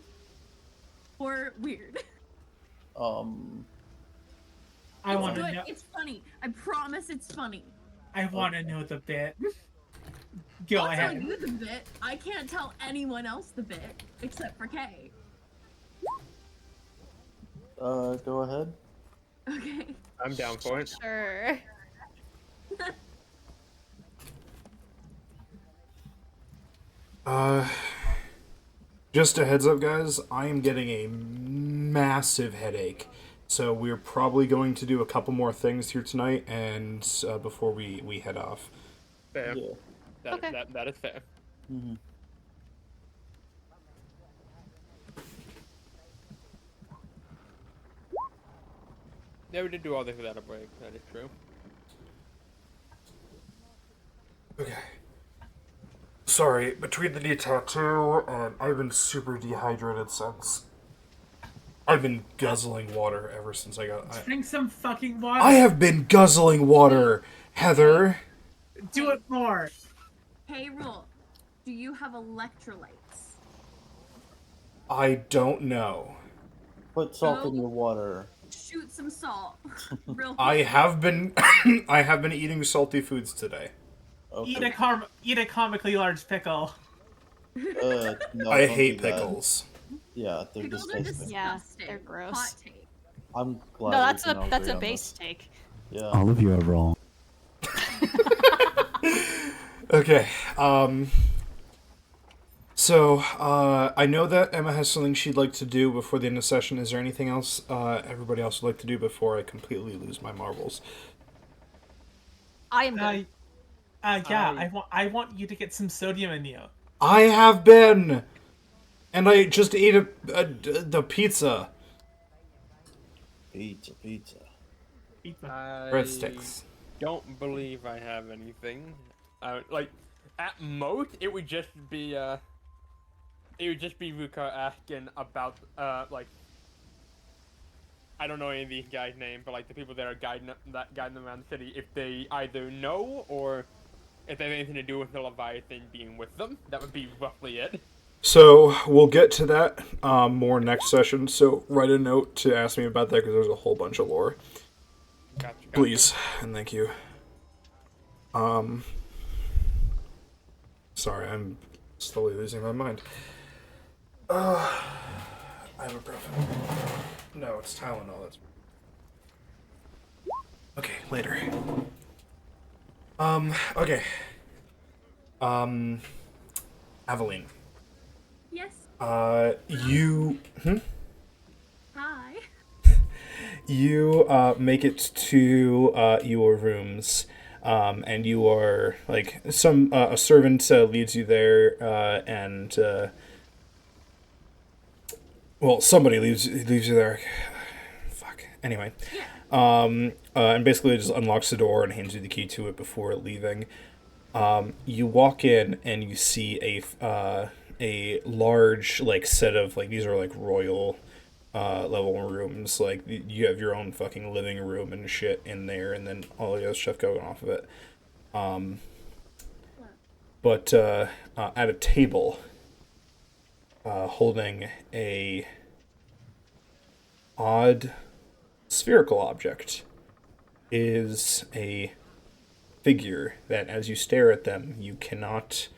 Or weird. I It's want to good, know. it's funny. I promise it's funny. I want to know the bit. Go I'll ahead. tell you the bit. I can't tell anyone else the bit, except for Kay. Go ahead. Okay. I'm down for it. Sure. Just a heads up, guys. I am getting a massive headache, so we're probably going to do a couple more things here tonight, and before we head off. Fair. Yeah. Okay. That is fair. Mm-hmm. Yeah, we did do all this without a break. That is true. Okay. Sorry, between the knee tattoo and I've been super dehydrated since. I've been guzzling water ever since I got. Drink some fucking water. I have been guzzling water, Heather. Do it more. Hey, Rule, do you have electrolytes? I don't know. Put salt in Oh. your water. Shoot some salt. Real quick. I have been I have been eating salty foods today. Okay. Eat a comically large pickle. No, I don't hate do that. pickles. Yeah, they're Pickles are disgusting. Yeah, disgusting. they're gross. Hot take. I'm glad. No, that's we can all that's agree a on base this. take. Yeah. All of you are wrong. Okay. So, I know that Emma has something she'd like to do before the end of the session. Is there anything else everybody else would like to do before I completely lose my marbles? I am good. Yeah, I want you to get some sodium in you. I have been! And I just ate the pizza. Pizza. I Breadsticks. don't believe I have anything. Like, at most, it would just be Ruka asking about, like, I don't know any of these guys' names, but like the people that are guiding them around the city, if they either know or if they have anything to do with the Leviathan being with them. That would be roughly it. So, we'll get to that more next session, so write a note to ask me about that, because there's a whole bunch of lore. Gotcha. Please, and thank you. Sorry, I'm slowly losing my mind. Ibuprofen. No, it's Tylenol. That's. Okay, later. Okay. Aveline. Yes. You. Hi. You make it to your rooms, and you are like a servant leads you there, and well, somebody leaves you there. Fuck. Anyway, and basically just unlocks the door and hands you the key to it before leaving. You walk in and you see a large like set of like these are like royal level rooms. Like you have your own fucking living room and shit in there, and then all the other stuff going off of it. But at a table, holding a odd spherical object, is a figure that, as you stare at them, you cannot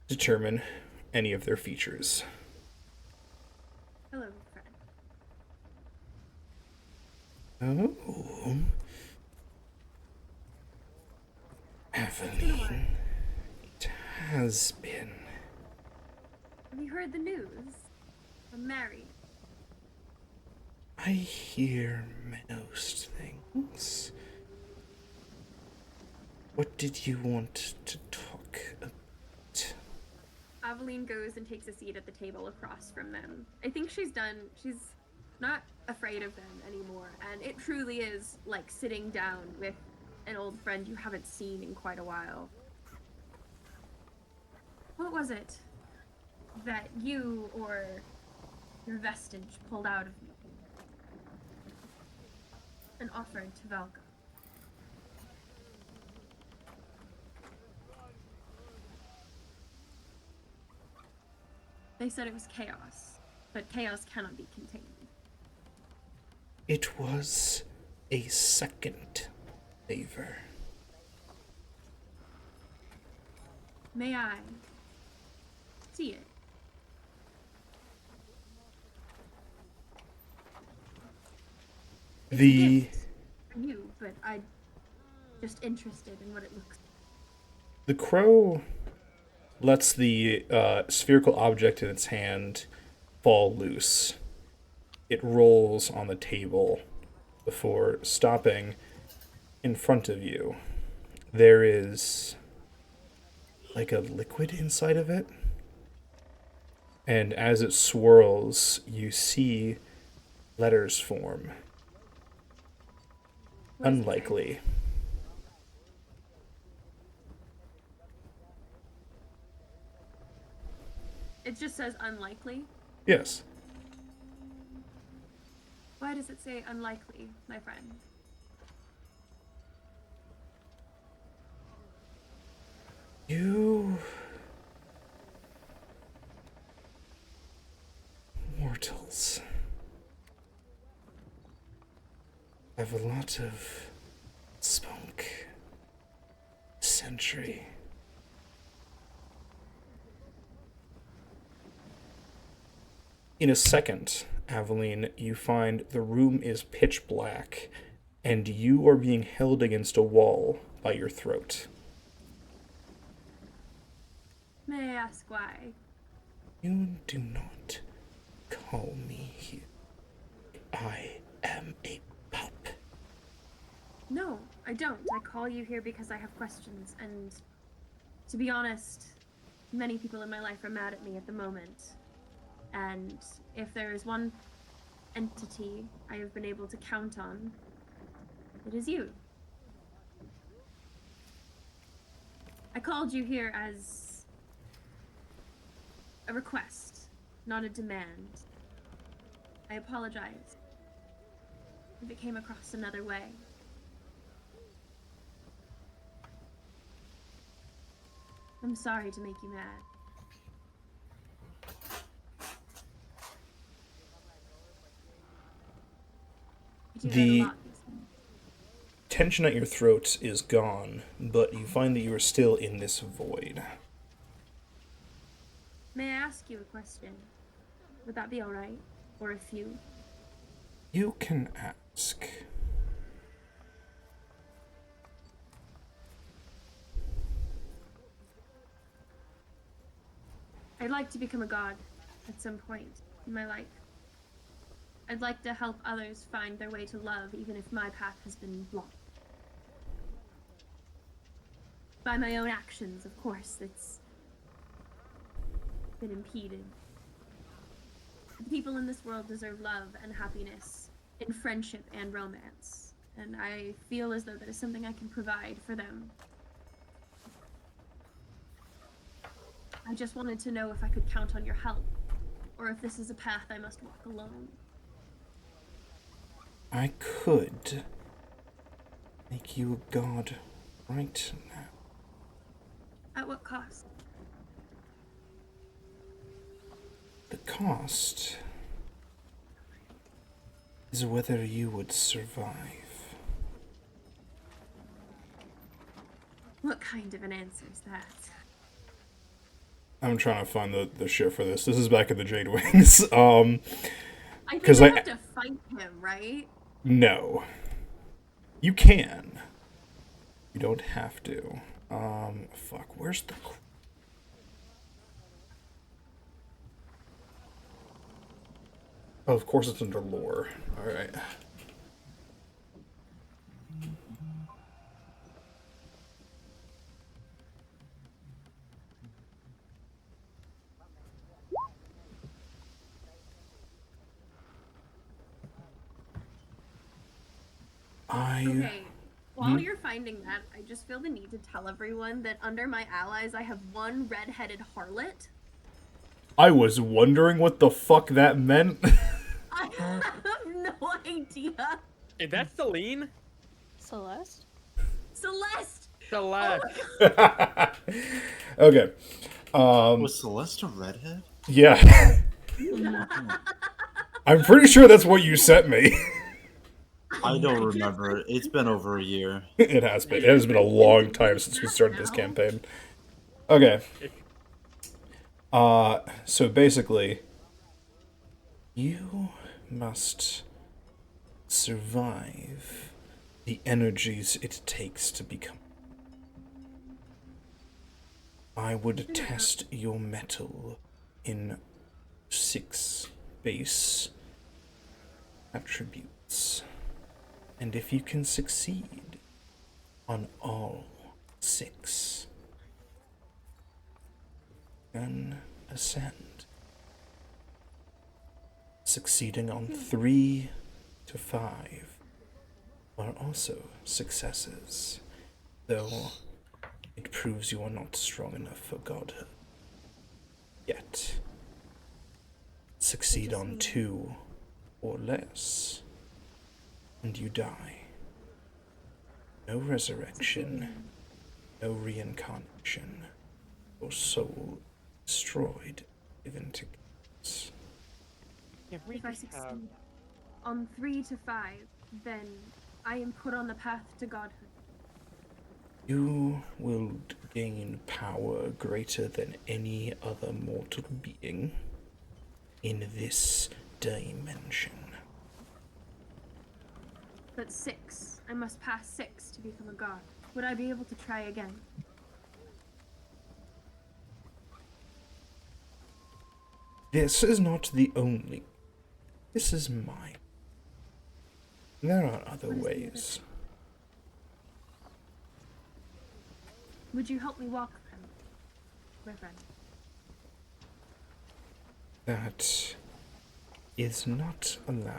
determine any of their features. Hello, friend. Oh. Aveline. It has been. Have you heard the news? I'm married. I hear most things. What did you want to talk about? Aveline goes and takes a seat at the table across from them. I think she's not afraid of them anymore, and it truly is like sitting down with an old friend you haven't seen in quite a while. What was it? that you or your vestige pulled out of me and offered to Valka. They said it was chaos, but chaos cannot be contained. It was a second favor. May I see it? It's a The gift for you, but I'm just interested in what it looks like. the crow lets the spherical object in its hand fall loose. It rolls on the table before stopping in front of you. There is like a liquid inside of it. And as it swirls, you see letters form. What does it say? Unlikely. It just says unlikely. Yes. Why does it say unlikely, my friend? You mortals have a lot of spunk. Sentry. In a second, Aveline, you find the room is pitch black, and you are being held against a wall by your throat. May I ask why? You do not call me here. I am a pup. No, I don't. I call you here because I have questions, and to be honest, many people in my life are mad at me at the moment. And if there is one entity I have been able to count on, it is you. I called you here as a request, not a demand. I apologize if it came across another way. I'm sorry to make you mad. I do that a The lot these days. tension at your throat is gone, but you find that you are still in this void. May I ask you a question? Would that be alright? Or a few? You can ask. I'd like to become a god at some point in my life. I'd like to help others find their way to love, even if my path has been blocked. By my own actions, of course, it's been impeded. The people in this world deserve love and happiness in friendship and romance, and I feel as though that is something I can provide for them. I just wanted to know if I could count on your help, or if this is a path I must walk alone. I could make you a god right now. At what cost? The cost is whether you would survive. What kind of an answer is that? I'm trying to find the shit for this. This is back in the Jade Wings. I think 'Cause I I- have to fight him, right? No. You can. You don't have to. Fuck, where's the... Oh, of course it's under lore. Alright. Okay. While you're finding that, I just feel the need to tell everyone that under my allies, I have one red-headed harlot. I was wondering what the fuck that meant. I have no idea. Is that Celine? Celeste? Celeste! Celeste. Okay. Was Celeste a redhead? Yeah. I'm pretty sure that's what you sent me. I don't remember. It's been over a year. It has been. It has been a long time since we started this campaign. Okay. So basically, you must survive the energies it takes to become. I would test your metal in 6 base attributes. And if you can succeed on all 6, then ascend. Succeeding on 3 to 5 are also successes, though it proves you are not strong enough for godhood. Yet, succeed on 2 or less, and you die. No resurrection, no reincarnation, or soul destroyed, given to gods. If I succeed on 3 to 5, then I am put on the path to godhood. You will gain power greater than any other mortal being in this dimension. But 6. I must pass 6 to become a god. Would I be able to try again? This is not the only. This is mine. There are other What is the ways. Would you help me walk them, my friend? That is not allowed.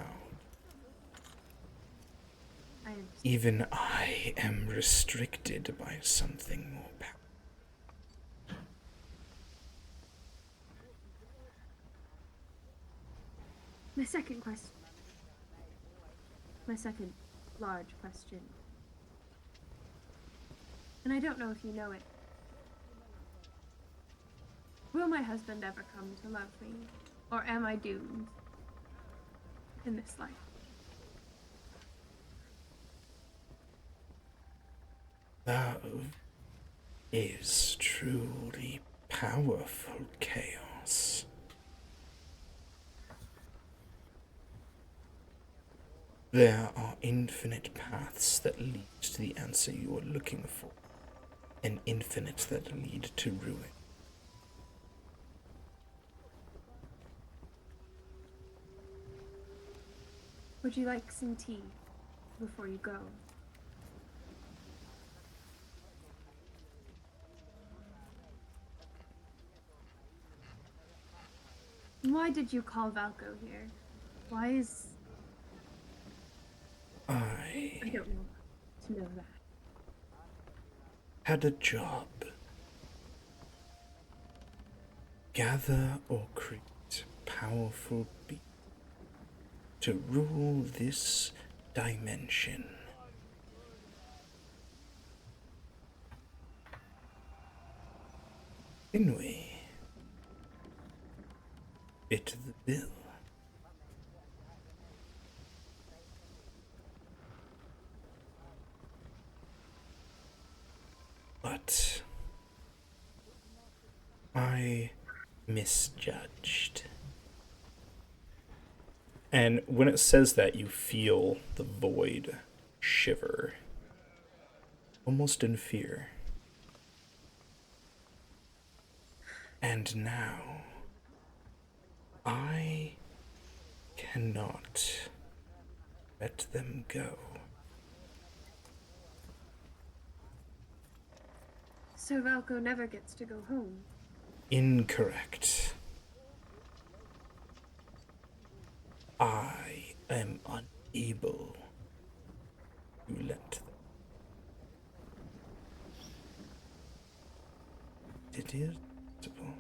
I understand. Even I am restricted by something more powerful. My second question. My second large question. And I don't know if you know it. Will my husband ever come to love me? Or am I doomed in this life? Love is truly powerful chaos. There are infinite paths that lead to the answer you are looking for, and infinite that lead to ruin. Would you like some tea before you go? Why did you call Valko here? Why is... I don't know to know that. Had a job. Gather or create powerful beings to rule this dimension. Anyway, fit the bill. But I misjudged. And when it says that, you feel the void shiver, almost in fear. And now, I cannot let them go. So Valko never gets to go home. Incorrect. I am unable to let them. It is possible.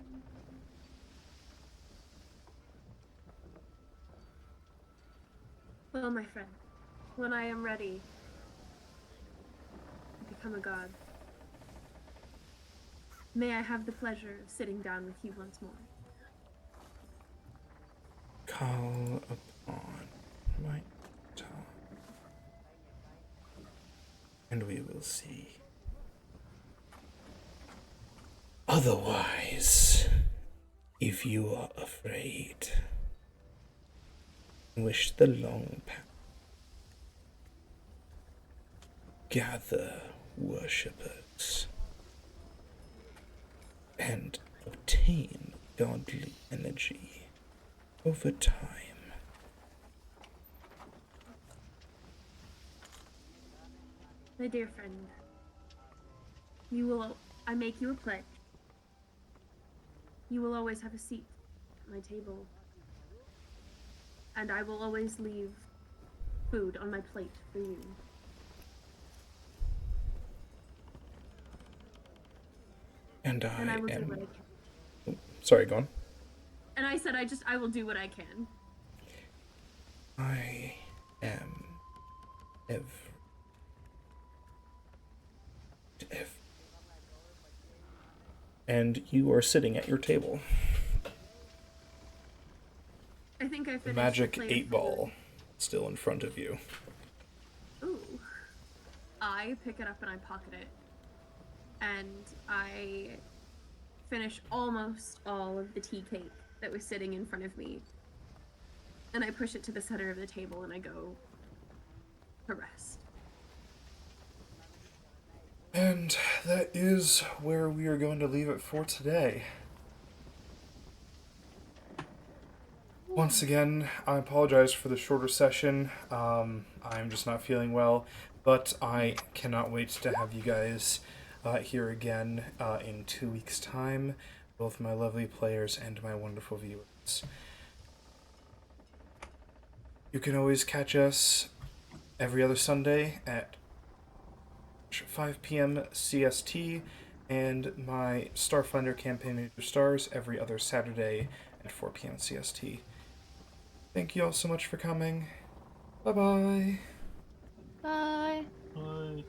So, my friend, when I am ready to become a god, may I have the pleasure of sitting down with you once more? Call upon my tongue, and we will see. Otherwise, if you are afraid, wish the long path. Gather worshippers and obtain godly energy over time. My dear friend, I make you a pledge. You will always have a seat at my table, and I will always leave food on my plate for you. And And I will do am. what I can. Sorry, go on. And I said I will do what I can. I am ev. And you are sitting at your table. I think I finished The the magic plate of 8-ball still in front of you. food. Ooh. I pick it up and I pocket it. And I finish almost all of the tea cake that was sitting in front of me. And I push it to the center of the table and I go to rest. And that is where we are going to leave it for today. Once again, I apologize for the shorter session. I'm just not feeling well, but I cannot wait to have you guys here again in 2 weeks' time, both my lovely players and my wonderful viewers. You can always catch us every other Sunday at 5 p.m. CST, and my Starfinder campaign Major Stars every other Saturday at 4 p.m. CST. Thank you all so much for coming. Bye-bye. Bye. Bye.